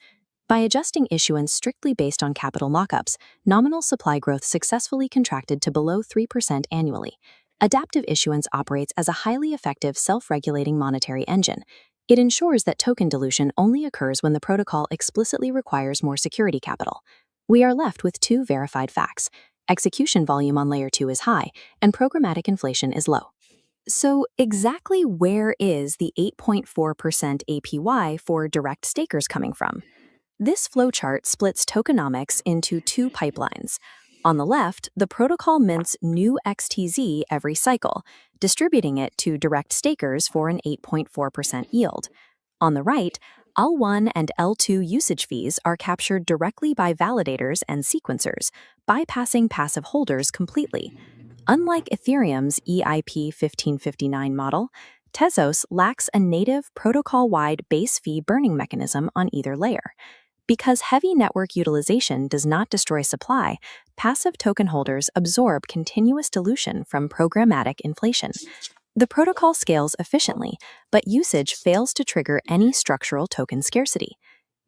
By adjusting issuance strictly based on capital lockups, nominal supply growth successfully contracted to below 3% annually. Adaptive issuance operates as a highly effective self-regulating monetary engine. It ensures that token dilution only occurs when the protocol explicitly requires more security capital. We are left with two verified facts. Execution volume on Layer 2 is high, and programmatic inflation is low. So exactly where is the 8.4% APY for direct stakers coming from? This flowchart splits tokenomics into two pipelines. On the left, the protocol mints new XTZ every cycle, distributing it to direct stakers for an 8.4% yield. On the right, L1 and L2 usage fees are captured directly by validators and sequencers, bypassing passive holders completely. Unlike Ethereum's EIP 1559 model, Tezos lacks a native protocol-wide base fee burning mechanism on either layer. Because heavy network utilization does not destroy supply, passive token holders absorb continuous dilution from programmatic inflation. The protocol scales efficiently, but usage fails to trigger any structural token scarcity.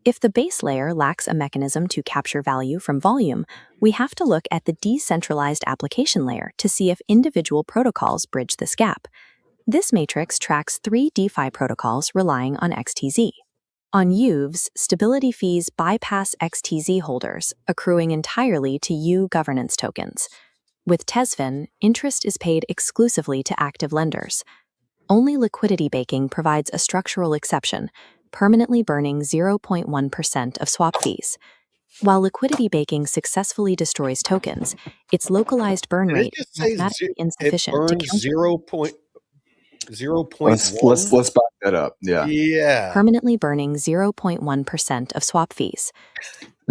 If the base layer lacks a mechanism to capture value from volume, we have to look at the decentralized application layer to see if individual protocols bridge this gap. This matrix tracks 3 DeFi protocols relying on XTZ. On UVs, stability fees bypass XTZ holders, accruing entirely to U governance tokens. With Tezfin, interest is paid exclusively to active lenders. Only liquidity baking provides a structural exception, permanently burning 0.1% of swap fees. While liquidity baking successfully destroys tokens, its localized burn Did it rate just is say mathematically it insufficient to burns counter. 0 point? 0.1? Let's back that up. Yeah. Yeah. permanently burning 0.1% of swap fees.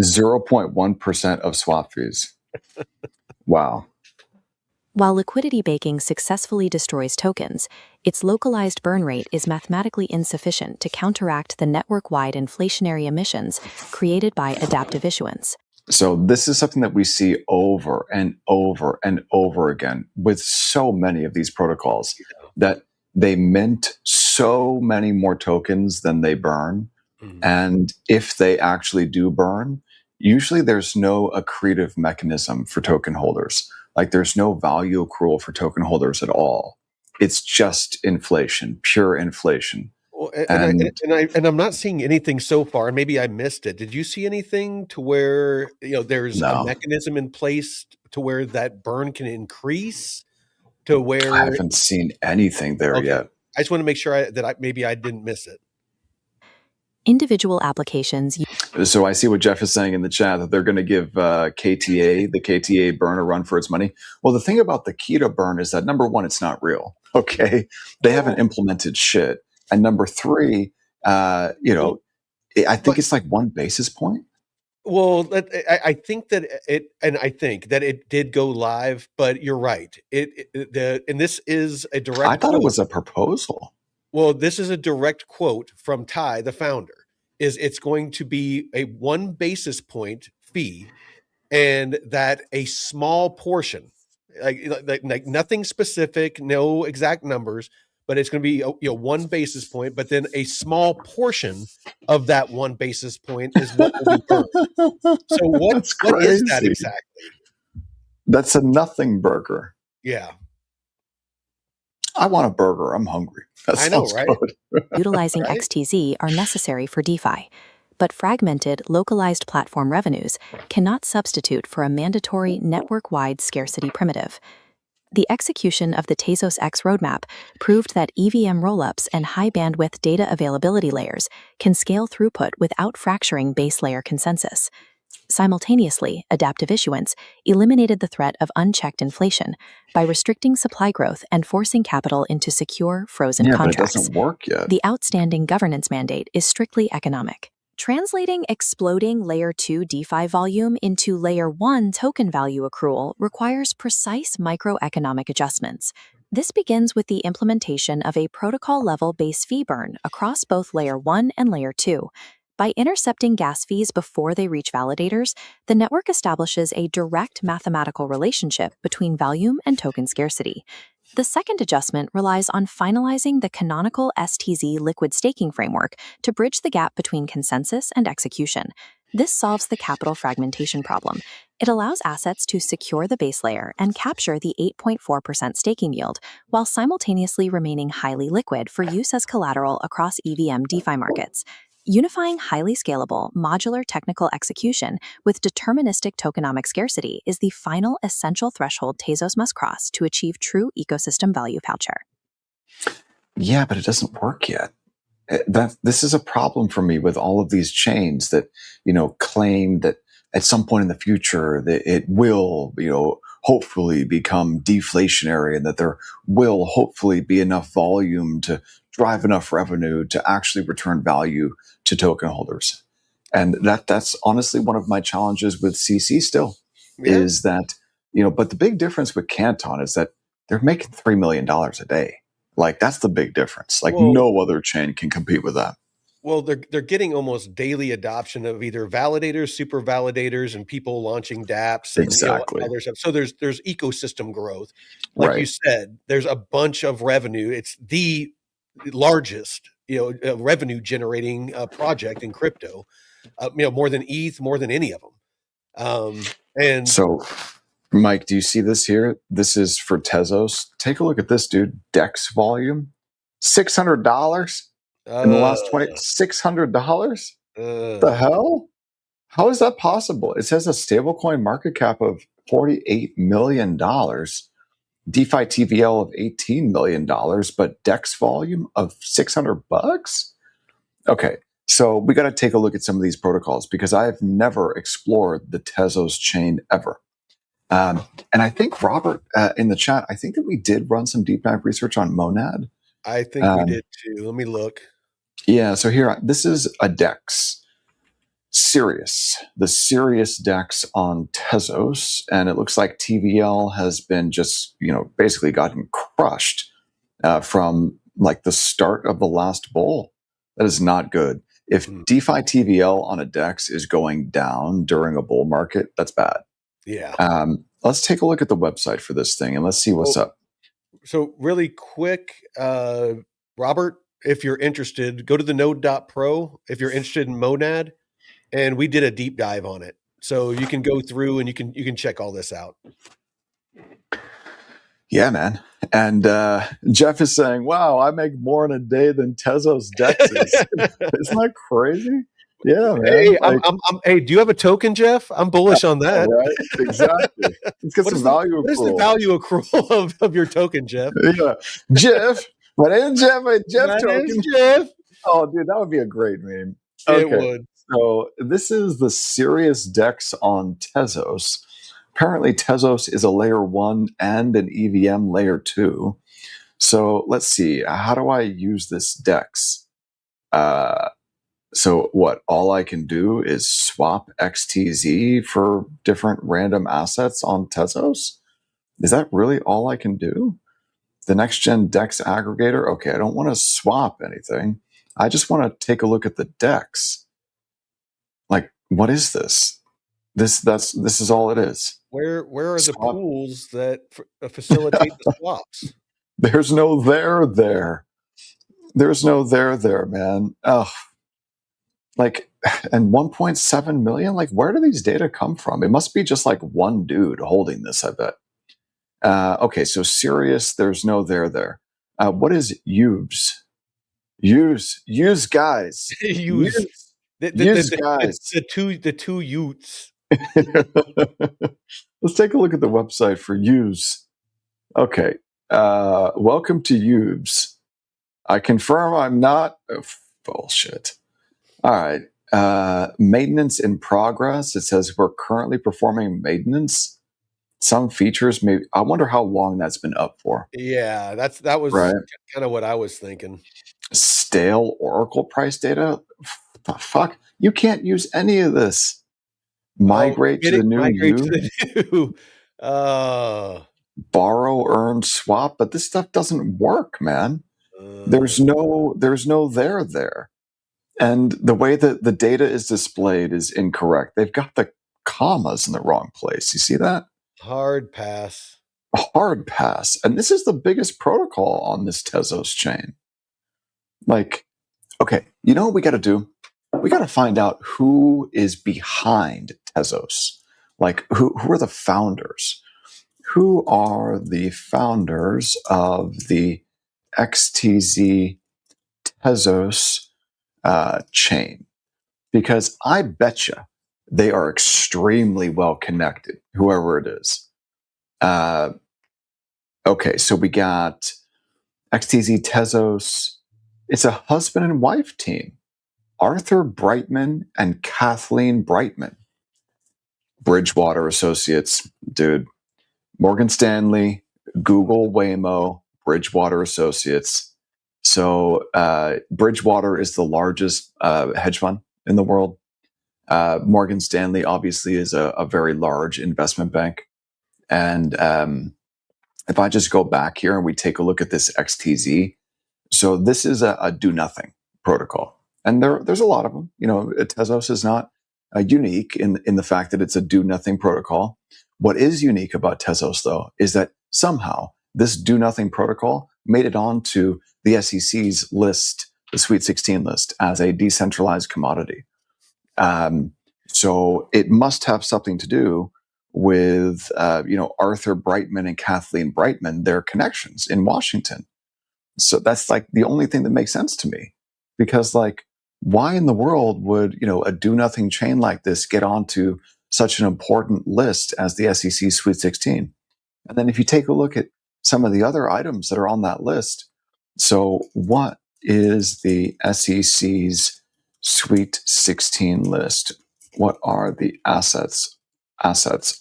0.1% of swap fees. Wow. While liquidity baking successfully destroys tokens, its localized burn rate is mathematically insufficient to counteract the network-wide inflationary emissions created by adaptive issuance. So this is something that we see over and over and over again with so many of these protocols, that they mint so many more tokens than they burn. And if they actually do burn, usually there's no accretive mechanism for token holders. Like there's no value accrual for token holders at all. It's just inflation, pure inflation. Well, And and I'm not seeing anything so far, and maybe I missed it. Did you see anything to where, there's a no, mechanism in place to where that burn can increase to I where haven't seen anything there okay. yet. I just want to make sure that maybe I didn't miss it. Individual applications. So I see what Jeff is saying in the chat, that they're going to give the KTA burn, a run for its money. Well, the thing about the keto burn is that, number one, it's not real. Okay, they haven't implemented shit, and number three, I think But it's like 1 basis point. well, I think that it did go live, but you're right. And this is a I direct thought it quote. was a proposal. Well, this is a direct quote from Ty, the founder. It's going to be a 1 basis point fee, and that a small portion, like nothing specific, no exact numbers, but it's going to be 1 basis point. But then a small portion of that 1 basis point is what will be burned. So That's what is that crazy. exactly? That's a nothing burger. Yeah, I want a burger. I'm hungry. That I know, sounds right? good. Utilizing Right? XTZ are necessary for DeFi, but fragmented, localized platform revenues cannot substitute for a mandatory network-wide scarcity primitive. The execution of the Tezos X roadmap proved that EVM rollups and high-bandwidth data availability layers can scale throughput without fracturing base layer consensus. Simultaneously, adaptive issuance eliminated the threat of unchecked inflation by restricting supply growth and forcing capital into secure, frozen Yeah, but it contracts. doesn't work yet. The outstanding governance mandate is strictly economic. Translating exploding Layer 2 DeFi volume into Layer 1 token value accrual requires precise microeconomic adjustments. This begins with the implementation of a protocol-level base fee burn across both Layer 1 and Layer 2. By intercepting gas fees before they reach validators, the network establishes a direct mathematical relationship between volume and token scarcity. The second adjustment relies on finalizing the canonical STZ liquid staking framework to bridge the gap between consensus and execution. This solves the capital fragmentation problem. It allows assets to secure the base layer and capture the 8.4% staking yield, while simultaneously remaining highly liquid for use as collateral across EVM DeFi markets. Unifying highly scalable, modular technical execution with deterministic tokenomic scarcity is the final essential threshold Tezos must cross to achieve true ecosystem value capture. Yeah, but it doesn't work yet. This is a problem for me with all of these chains that, claim that at some point in the future that it will, hopefully become deflationary, and that there will hopefully be enough volume to drive enough revenue to actually return value to token holders. And that's honestly one of my challenges with CC still, Yeah. is that, but the big difference with Canton is that they're making $3 million a day. Like, that's the big difference. Like, Well, no other chain can compete with that. Well, they're getting almost daily adoption of either validators, super validators, and people launching dApps and Exactly. other stuff. So there's ecosystem growth. Like you Right. said, there's a bunch of revenue. It's the largest revenue generating project in crypto. More than ETH, more than any of them. And So, Mike, do you see this here? This is for Tezos. Take a look at this, dude. Dex volume, $600 in the last $600. The hell? How is that possible? It says a stablecoin market cap of $48 million, DeFi TVL of $18 million, but Dex volume of $600. Okay, so we got to take a look at some of these protocols, because I've never explored the Tezos chain ever. And I think, Robert, in the chat, I think that we did run some deep dive research on Monad. I think we did too. Let me look. Yeah, so here, this is a DEX. The Sirius DEX on Tezos, and it looks like TVL has been just, basically gotten crushed from like the start of the last bull. That is not good. If DeFi TVL on a DEX is going down during a bull market, that's bad. Yeah. Let's take a look at the website for this thing and let's see what's up. So really quick, Robert, if you're interested, go to the node.pro if you're interested in Monad, and we did a deep dive on it. So you can go through and you can check all this out. Yeah, man. And Jeff is saying, wow, I make more in a day than Tezos DEXs. Isn't that crazy? Yeah, man. Hey, hey, do you have a token, Jeff? I'm bullish on that. Right? Exactly. Let's get some value accrual. What is the value accrual of your token, Jeff? Yeah. Jeff. My name's Jeff. Jeff token. Jeff. Oh, dude, that would be a great meme. It would. So this is the Sirius DEX on Tezos. Apparently, Tezos is a layer 1 and an EVM layer 2. So let's see. How do I use this DEX? So what? All I can do is swap XTZ for different random assets on Tezos? Is that really all I can do? The next gen DEX aggregator? Okay, I don't want to swap anything. I just want to take a look at the DEX. Like, what is this? This is all it is. Where are the pools that facilitate the swaps? There's no there. There's no there, man. Oh, like, and 1.7 million. Like, where do these data come from? It must be just like one dude holding this, I bet. Okay, so Sirius, there's no there. What is Ubes? Use guys. Use guys. It's the two Utes. Let's take a look at the website for Use. Okay. Welcome to Ubes. I confirm I'm not bullshit. All right. Maintenance in progress. It says we're currently performing maintenance. Some features I wonder how long that's been up for. Yeah, that was right. Kind of what I was thinking. Stale Oracle price data. The fuck? You can't use any of this. Migrate to the new. Borrow, earn, swap, but this stuff doesn't work, man. There's no there. And the way that the data is displayed is incorrect. They've got the commas in the wrong place. You see that? Hard pass. And this is the biggest protocol on this Tezos chain. Like, okay, you know what we got to do? We got to find out who is behind Tezos. Like, who are the founders? Who are the founders of the XTZ Tezos chain? Because I betcha they are extremely well connected, whoever it is. Okay, so we got XTZ Tezos. It's a husband and wife team. Arthur Brightman and Kathleen Brightman. Bridgewater Associates, dude. Morgan Stanley, Google, Waymo, Bridgewater Associates. So Bridgewater is the largest hedge fund in the world. Morgan Stanley obviously is a very large investment bank. And if I just go back here and we take a look at this XTZ, so this is a do nothing protocol. And there's a lot of them. You know, Tezos is not unique in the fact that it's a do nothing protocol. What is unique about Tezos, though, is that somehow this do nothing protocol made it onto the SEC's list, the Sweet 16 list, as a decentralized commodity. So it must have something to do with Arthur Brightman and Kathleen Brightman, their connections in Washington. So that's like the only thing that makes sense to me, because like, why in the world would a do nothing chain like this get onto such an important list as the SEC Sweet 16? And then if you take a look at some of the other items that are on that list, so what is the SEC's Sweet 16 list? What are the assets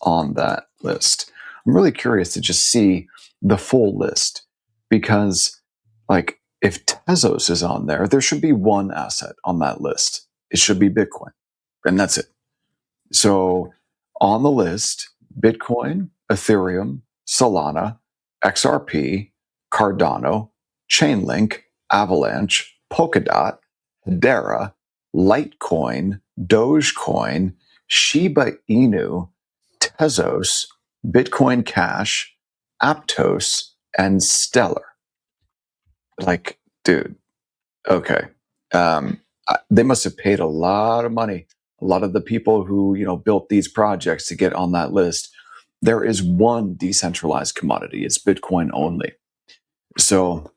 on that list? I'm really curious to just see the full list, because like if Tezos is on there, there should be one asset on that list. It should be Bitcoin, and that's it. So on the list, Bitcoin, Ethereum, Solana, XRP, Cardano, Chainlink, Avalanche, Polkadot, Hedera, Litecoin, Dogecoin, Shiba Inu, Tezos, Bitcoin Cash, Aptos, and Stellar. Like, dude, okay. They must have paid a lot of money. A lot of the people who built these projects to get on that list. There is one decentralized commodity. It's Bitcoin only. So,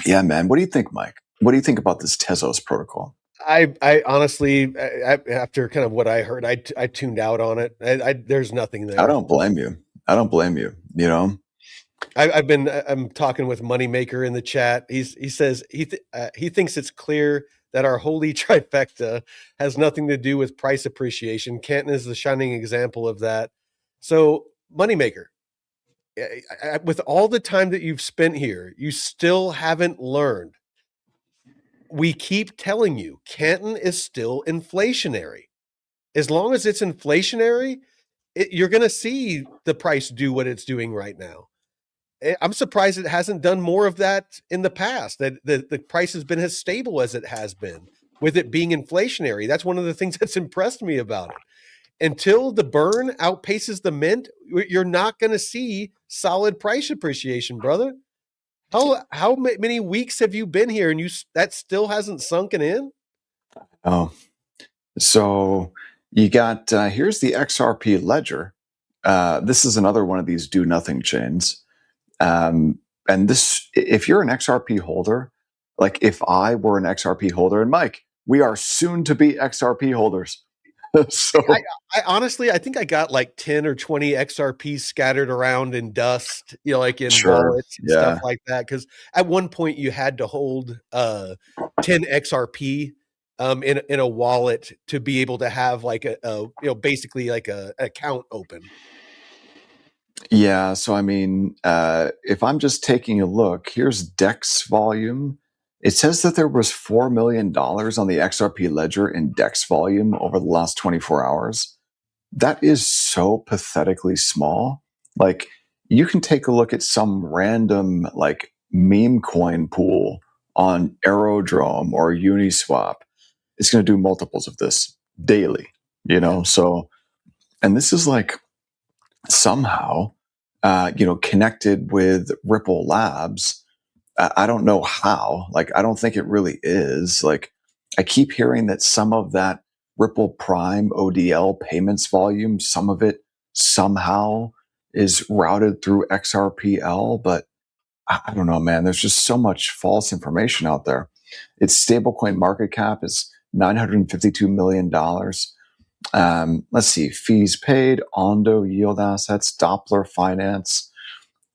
yeah, man. What do you think, Mike? What do you think about this Tezos protocol? I honestly, after kind of what I heard, I tuned out on it. There's nothing I there. don't blame you. I don't blame you. I'm talking with Moneymaker in the chat. He says he thinks it's clear that our holy trifecta has nothing to do with price appreciation. Canton is the shining example of that. So, Moneymaker, with all the time that you've spent here, you still haven't learned. We keep telling you, Canton is still inflationary. As long as it's inflationary, you're going to see the price do what it's doing right now. I'm surprised it hasn't done more of that in the past, that the price has been as stable as it has been with it being inflationary. That's one of the things that's impressed me about it. Until the burn outpaces the mint, you're not going to see solid price appreciation, brother. How many weeks have you been here and that still hasn't sunken in? Oh, so you got here's the XRP ledger. This is another one of these do nothing chains. And this, if you're an XRP holder, like if I were an XRP holder, and Mike, we are soon to be XRP holders. So I honestly, I think I got like 10 or 20 XRPs scattered around in dust, like in sure, wallets and stuff yeah, like that. Cause at one point you had to hold 10 XRP in a wallet to be able to have like basically like a account open. yeah. So I mean, if I'm just taking a look, here's DEX volume. It says that there was $4 million on the XRP ledger in DEX volume over the last 24 hours. That is so pathetically small. Like, you can take a look at some random like meme coin pool on Aerodrome or Uniswap. It's going to do multiples of this daily, So, and this is like somehow, connected with Ripple Labs. I don't know how. Like, I don't think it really is. Like, I keep hearing that some of that Ripple Prime ODL payments volume, some of it somehow is routed through XRPL, but I don't know, man. There's just so much false information out there. Its stablecoin market cap is $952 million. Let's see, fees paid, Ondo yield assets, Doppler finance,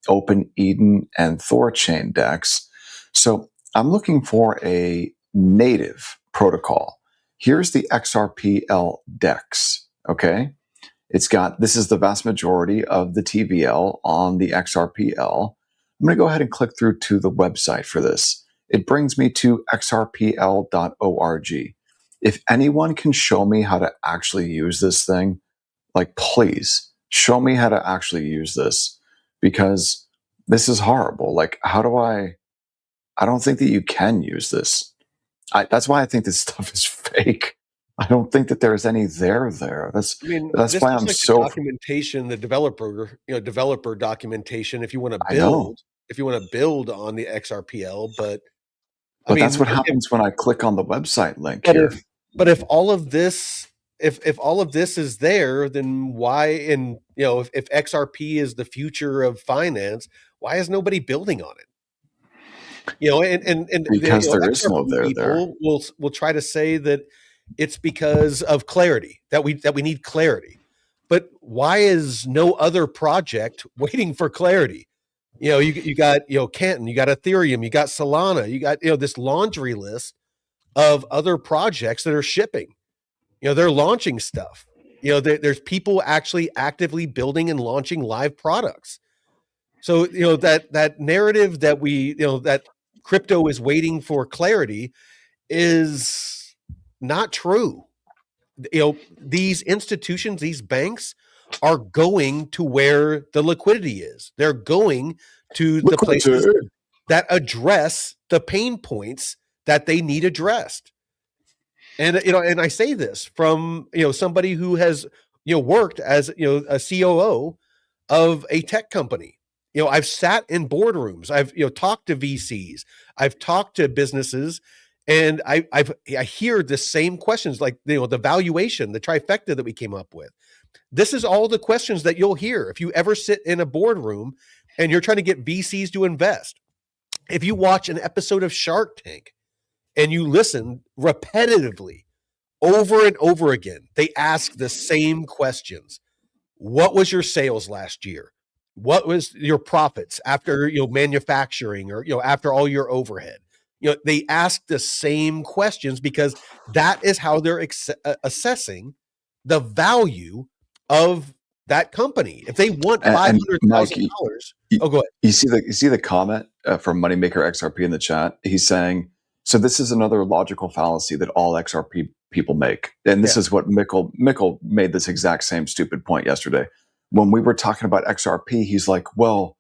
Open Eden, and Thorchain DEX. So I'm looking for a native protocol. Here's the XRPL DEX. Okay. This is the vast majority of the TVL on the XRPL. I'm going to go ahead and click through to the website for this. It brings me to xrpl.org. If anyone can show me how to actually use this thing, like, please show me how to actually use this, because this is horrible. Like, I don't think that you can use this. That's why I think this stuff is fake. I don't think that there's any there. I mean, That's this why looks I'm like the so. documentation, the developer documentation. If you want to I know, build on the XRPL, but I but that's mean, what happens when I click on the website link but here. if all of this if all of this is there, then why if XRP is the future of finance, why is nobody building on it? And the Because there is no XRP there there. people will try to say that it's because of clarity, that we need clarity. But why is no other project waiting for clarity? You got Canton, you got Ethereum, you got Solana, you got this laundry list of other projects that are shipping. They're launching stuff. There's people actually actively building and launching live products. So that narrative that that crypto is waiting for clarity is not true. These institutions, these banks are going to where the liquidity is. They're going to the places that address the pain points that they need addressed. And and I say this from somebody who has worked as a COO of a tech company. I've sat in boardrooms. I've talked to VCs. I've talked to businesses, and I hear the same questions, like the valuation, the trifecta that we came up with. This is all the questions that you'll hear if you ever sit in a boardroom and you're trying to get VCs to invest. If you watch an episode of Shark Tank and you listen repetitively over and over again, they ask the same questions. What was your sales last year? What was your profits after manufacturing, or after all your overhead? They ask the same questions because that is how they're assessing the value of that company. If they want $500,000, oh, go ahead. You see the comment from Moneymaker XRP in the chat. He's saying, so this is another logical fallacy that all XRP people make, and this is what Mikkel made this exact same stupid point yesterday when we were talking about XRP. He's like, well,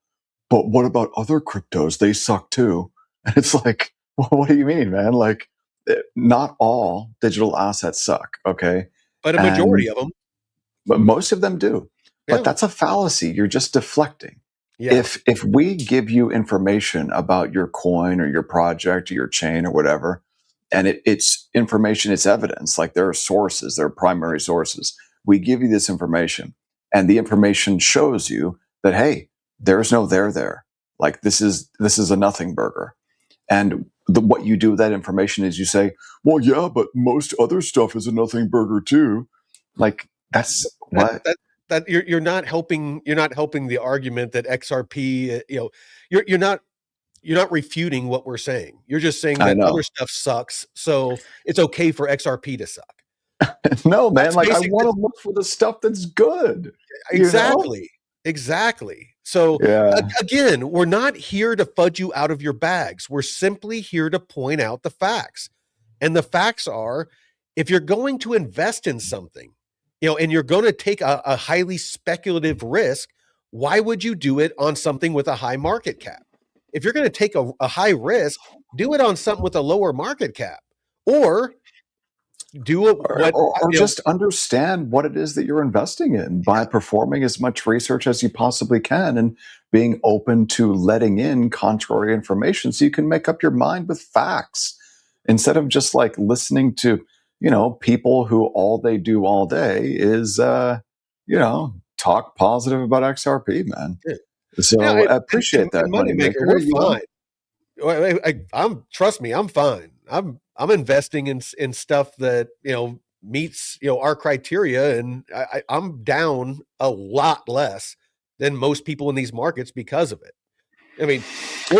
but what about other cryptos? They suck too. And it's like, well, what do you mean, man? Like, not all digital assets suck, okay? But a majority of them. But most of them do. Yeah. But that's a fallacy. You're just deflecting. Yeah. If we give you information about your coin or your project or your chain or whatever, and it's information, it's evidence, like there are sources, there are primary sources. We give you this information, and the information shows you that, hey, there's no there. Like this is a nothing burger. And what you do with that information is you say, well, yeah, but most other stuff is a nothing burger too. Like that's what you're not helping. You're not helping the argument that XRP. You're not refuting what we're saying. You're just saying that other stuff sucks, so it's okay for XRP to suck. No, man. Like I want to look for the stuff that's good. Exactly. So again, we're not here to fudge you out of your bags. We're simply here to point out the facts. And the facts are, if you're going to invest in something, and you're going to take a highly speculative risk, why would you do it on something with a high market cap? If you're going to take a high risk, do it on something with a lower market cap, or do it or just understand what it is that you're investing in by performing as much research as you possibly can and being open to letting in contrary information so you can make up your mind with facts instead of just like listening to people who all they do all day is talk positive about XRP, man. So I appreciate that, Moneymaker. We're fine. Trust me, I'm fine. I'm investing in stuff that meets our criteria, and I'm down a lot less than most people in these markets because of it. I mean,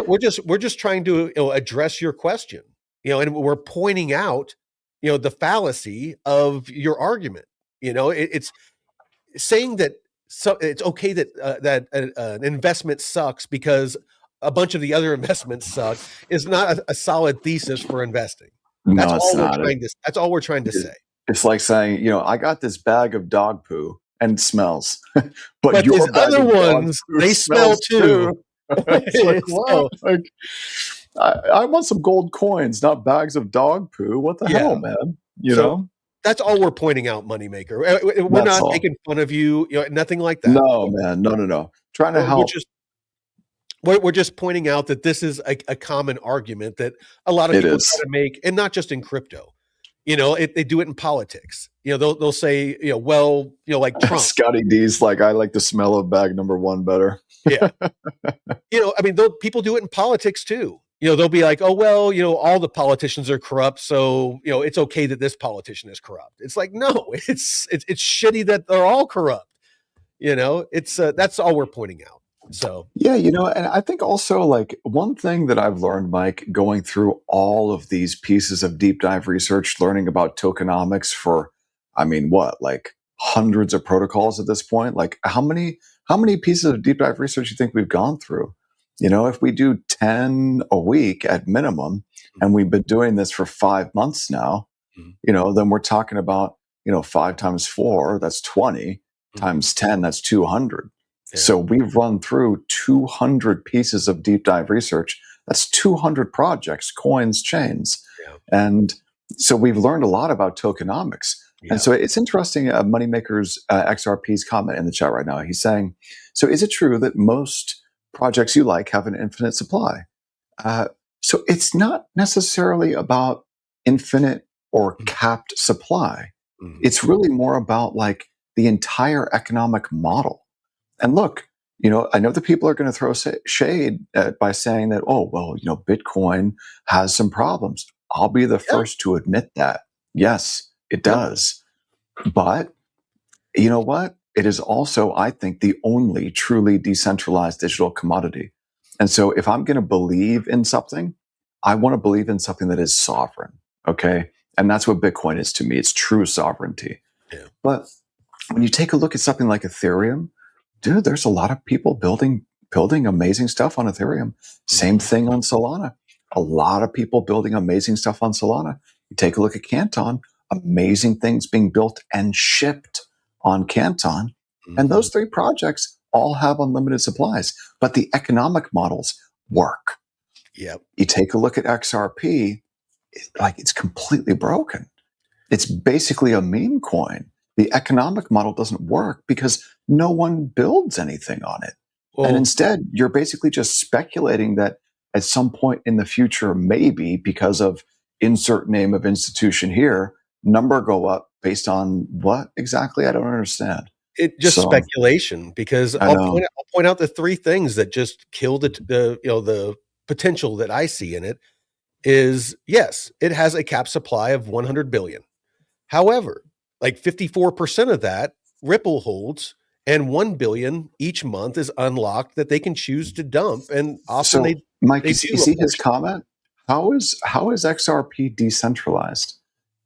we're just trying to address your question, and we're pointing out the fallacy of your argument. It's saying that it's okay that an investment sucks because a bunch of the other investments suck is not a solid thesis for investing. That's all we're trying to say. It's like saying, I got this bag of dog poo and it smells, but these other ones, they smell too. I want some gold coins, not bags of dog poo. What the hell, man? That's all we're pointing out, Moneymaker. We're not making fun of you, nothing like that. No, man. No. Trying to help. We're just pointing out that this is a common argument that a lot of people try to make, and not just in crypto. They do it in politics. They'll say, like Trump. Scotty D's like, I like the smell of bag number one better. Yeah. People do it in politics too. They'll be like, oh, well, all the politicians are corrupt, so, it's okay that this politician is corrupt. It's like, no, it's shitty that they're all corrupt. That's all we're pointing out. So, yeah, and I think also like one thing that I've learned, Mike, going through all of these pieces of deep dive research, learning about tokenomics for, like hundreds of protocols at this point, like how many pieces of deep dive research you think we've gone through? If we do 10 a week at minimum, and we've been doing this for 5 months now, then we're talking about, 5 times 4, that's 20, times 10, that's 200. Yeah. So we've run through 200 pieces of deep dive research. That's 200 projects, coins, chains. Yeah. And so we've learned a lot about tokenomics. Yeah. And so it's interesting, Moneymaker's XRP's comment in the chat right now. He's saying, so is it true that most projects you like have an infinite supply? So it's not necessarily about infinite or capped supply. It's really more about like the entire economic model. And look, I know that people are going to throw shade by saying that, oh, well, Bitcoin has some problems. I'll be the first to admit that. Yes, it does. But you know what? It is also, I think, the only truly decentralized digital commodity. And so if I'm going to believe in something, I want to believe in something that is sovereign. Okay. And that's what Bitcoin is to me. It's true sovereignty. Yeah. But when you take a look at something like Ethereum, dude, there's a lot of people building amazing stuff on Ethereum. Same thing on Solana. A lot of people building amazing stuff on Solana. You take a look at Canton, amazing things being built and shipped on Canton. And those three projects all have unlimited supplies, but the economic models work. Yep. You take a look at XRP, it's completely broken. It's basically a meme coin. The economic model doesn't work because no one builds anything on it. And instead, you're basically just speculating that at some point in the future, maybe because of insert name of institution here, number go up based on what exactly? I don't understand. It just speculation, because I'll point out the three things that just kill the potential that I see in it is, yes, it has a cap supply of 100 billion. However, like 54% of that Ripple holds, and 1 billion each month is unlocked that they can choose to dump. And often Mike, you see his comment? How is XRP decentralized?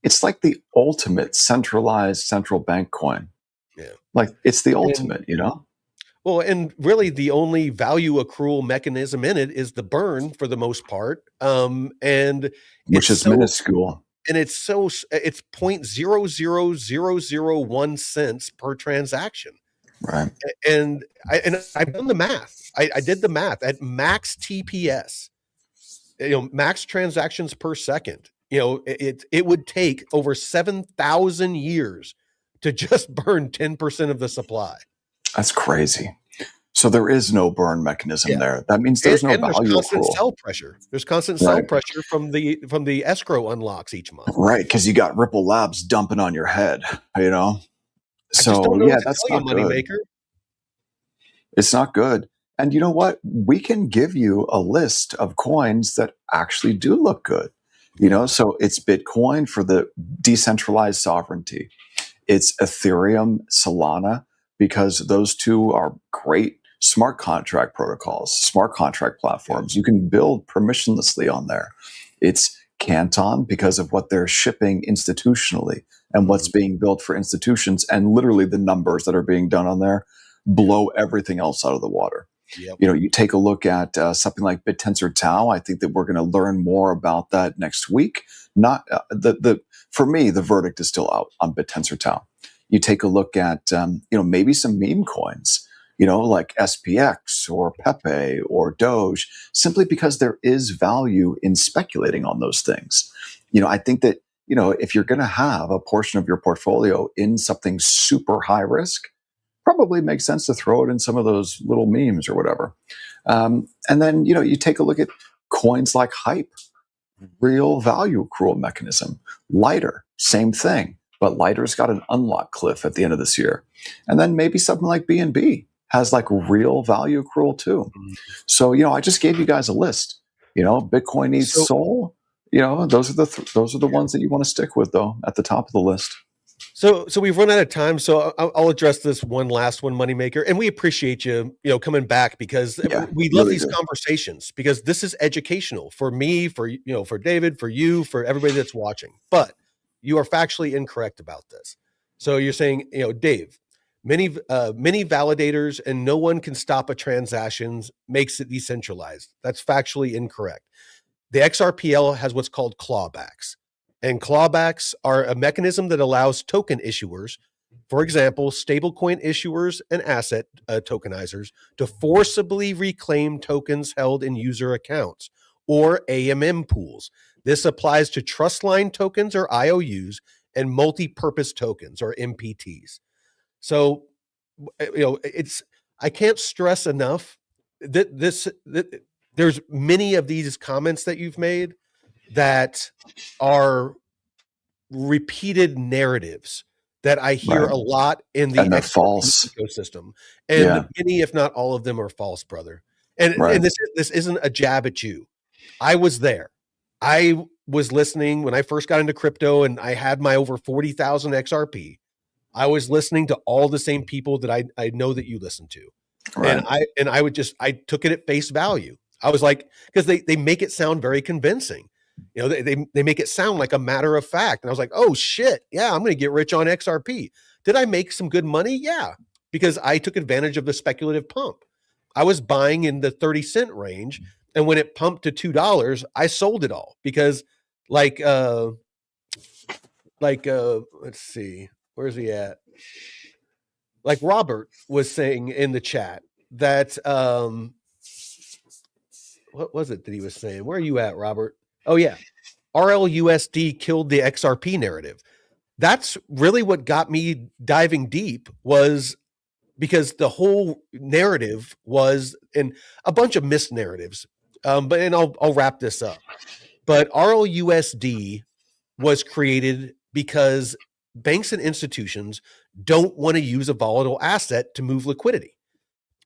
It's like the ultimate centralized central bank coin. Yeah. Like it's the ultimate, Well, and really the only value accrual mechanism in it is the burn for the most part. And which is minuscule. And it's 0.00001 cents per transaction. Right. And I've done the math. I did the math at max TPS, max transactions per second. It would take over 7,000 years to just burn 10% of the supply. That's crazy. So there is no burn mechanism there. That means there's no value. There's constant sell pressure. There's constant sell pressure from the escrow unlocks each month. Right, because you got Ripple Labs dumping on your head. So that's not good. Moneymaker. It's not good. And you know what? We can give you a list of coins that actually do look good. So it's Bitcoin for the decentralized sovereignty. It's Ethereum, Solana, because those two are great smart contract protocols, smart contract platforms. You can build permissionlessly on there. It's Canton because of what they're shipping institutionally and what's being built for institutions, and literally the numbers that are being done on there blow everything else out of the water. Yep. You take a look at something like BitTensor Tau. I think that we're going to learn more about that next week. Not for me, the verdict is still out on BitTensor Tau. You take a look at maybe some meme coins, like SPX or Pepe or Doge, simply because there is value in speculating on those things. I think that if you're going to have a portion of your portfolio in something super high risk, probably makes sense to throw it in some of those little memes or whatever. And then, you take a look at coins like Hype, real value accrual mechanism. Lighter, same thing, but Lighter's got an unlock cliff at the end of this year. And then maybe something like BNB has like real value accrual too. So, I just gave you guys a list. Bitcoin needs soul. Those are the ones that you want to stick with, though, at the top of the list. So we've run out of time. So I'll address this last one, Moneymaker, and we appreciate you, coming back, because we love these conversations, because this is educational for me, for David, for you, for everybody that's watching. But you are factually incorrect about this. So you're saying, Dave, Many validators and no one can stop a transaction makes it decentralized. That's factually incorrect. The XRPL has what's called clawbacks. And clawbacks are a mechanism that allows token issuers, for example, stablecoin issuers and asset tokenizers, to forcibly reclaim tokens held in user accounts or AMM pools. This applies to trust line tokens or IOUs and multi-purpose tokens or MPTs. So, I can't stress enough that there's many of these comments that you've made that are repeated narratives that I hear Right. a lot in the And they're XRP false. ecosystem, and Yeah. many, if not all of them, are false, brother. And Right. this isn't a jab at you. I was there. I was listening when I first got into crypto, and I had my over 40,000 XRP. I was listening to all the same people that I know that you listen to. Right. And I took it at face value. I was like, because they make it sound very convincing. They make it sound like a matter of fact. And I was like, oh shit, yeah, I'm gonna get rich on XRP. Did I make some good money? Yeah, because I took advantage of the speculative pump. I was buying in the 30-cent range, and when it pumped to $2, I sold it all because like let's see, where's he at? Like Robert was saying in the chat that what was it that he was saying? Where are you at, Robert? Oh yeah. RLUSD killed the XRP narrative. That's really what got me diving deep, was because the whole narrative was in a bunch of missed narratives. But I'll wrap this up. But RLUSD was created because banks and institutions don't want to use a volatile asset to move liquidity.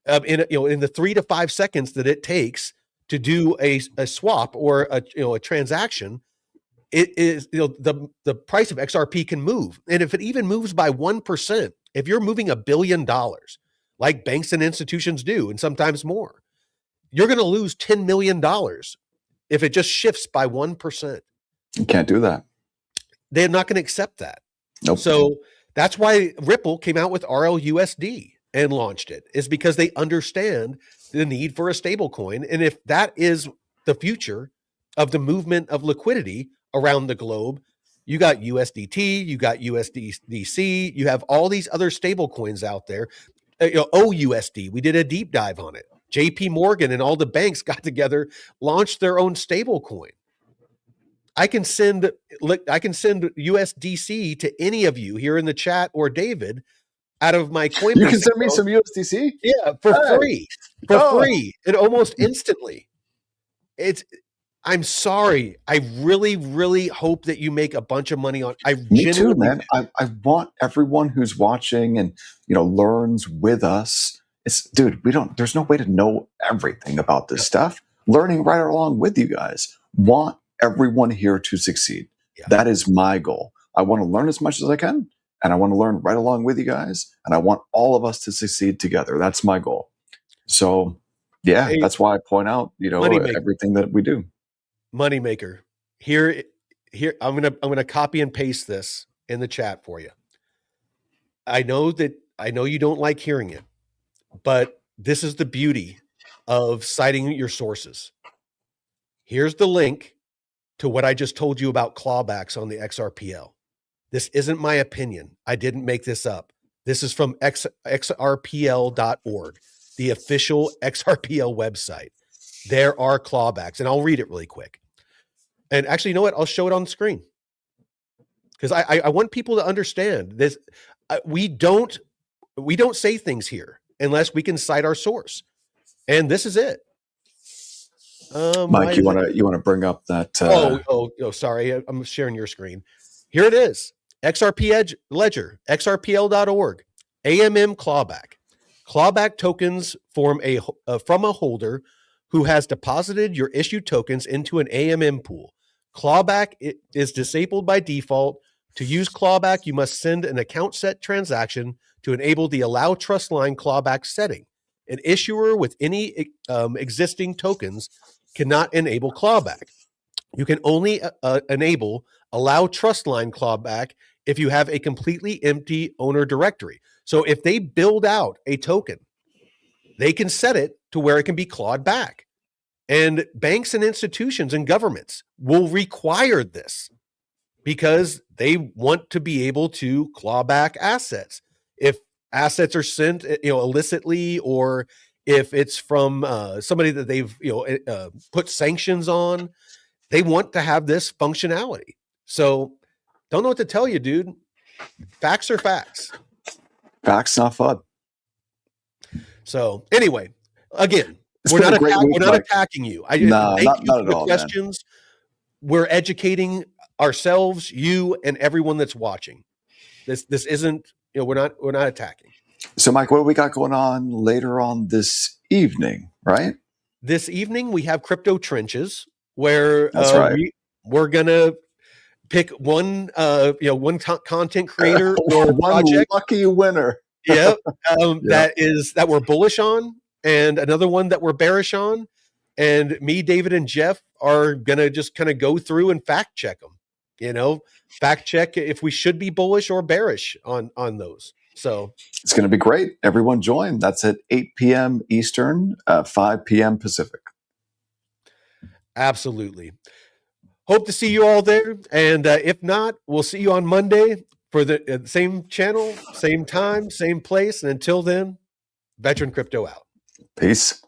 In the 3 to 5 seconds that it takes to do a swap or a transaction, it is the price of XRP can move, and if it even moves by 1%, if you're moving $1 billion, like banks and institutions do, and sometimes more, you're going to lose $10 million if it just shifts by 1%. You can't do that. They're not going to accept that. Nope. So that's why Ripple came out with RLUSD and launched it, is because they understand the need for a stable coin. And if that is the future of the movement of liquidity around the globe, you got USDT, you got USDC, you have all these other stable coins out there. OUSD, we did a deep dive on it. JP Morgan and all the banks got together, launched their own stable coin. I can send USDC to any of you here in the chat or David out of my Coinbase. You can send me some USDC? Yeah, for free. Free and almost instantly. I'm sorry. I really, really hope that you make a bunch of money on. Me too, man. I want everyone who's watching and learns with us. Dude, there's no way to know everything about this stuff. Learning right along with you guys. Want everyone here to succeed. Yeah. That is my goal. I want to learn as much as I can, and I want to learn right along with you guys, and I want all of us to succeed together. That's my goal. So, yeah, that's why I point out, everything that we do. Moneymaker. Here, I'm gonna copy and paste this in the chat for you. I know you don't like hearing it, but this is the beauty of citing your sources. Here's the link to what I just told you about clawbacks on the XRPL. This isn't my opinion. I didn't make this up. This is from xrpl.org, the official XRPL website. There are clawbacks, and I'll read it really quick. And actually, you know what? I'll show it on the screen because I want people to understand this. We don't say things here unless we can cite our source, and this is it. Mike, you want to bring up that? Sorry, I'm sharing your screen. Here it is: XRP Ledger, xrpl.org, AMM clawback. Clawback tokens form from a holder who has deposited your issued tokens into an AMM pool. Clawback is disabled by default. To use clawback, you must send an account set transaction to enable the allow trust line clawback setting. An issuer with any existing tokens cannot enable clawback. You can only enable allow trust line clawback if you have a completely empty owner directory. So if they build out a token, they can set it to where it can be clawed back. And banks and institutions and governments will require this because they want to be able to claw back assets. If assets are sent, illicitly, or if it's from somebody that they've, put sanctions on, they want to have this functionality. So don't know what to tell you, dude. Facts are facts. Facts, not fun. So anyway, again, It's we're been not, a great week, we're not Mike. attacking you. No, Thank not you at for the all, man. questions. We're educating ourselves, you, and everyone that's watching. This isn't, we're not attacking. So, Mike, what do we got going on later on this evening, right? This evening we have Crypto Trenches, where That's right. we're gonna pick one content creator or one project. lucky winner. Yep. Yeah. That we're bullish on, and another one that we're bearish on. And me, David, and Jeff are gonna just kind of go through and fact check them. Fact check if we should be bullish or bearish on those. So it's going to be great. Everyone join. That's at 8 p.m. Eastern, 5 p.m. Pacific. Absolutely. Hope to see you all there. And if not, we'll see you on Monday for the same channel, same time, same place. And until then, Veteran Crypto out. Peace.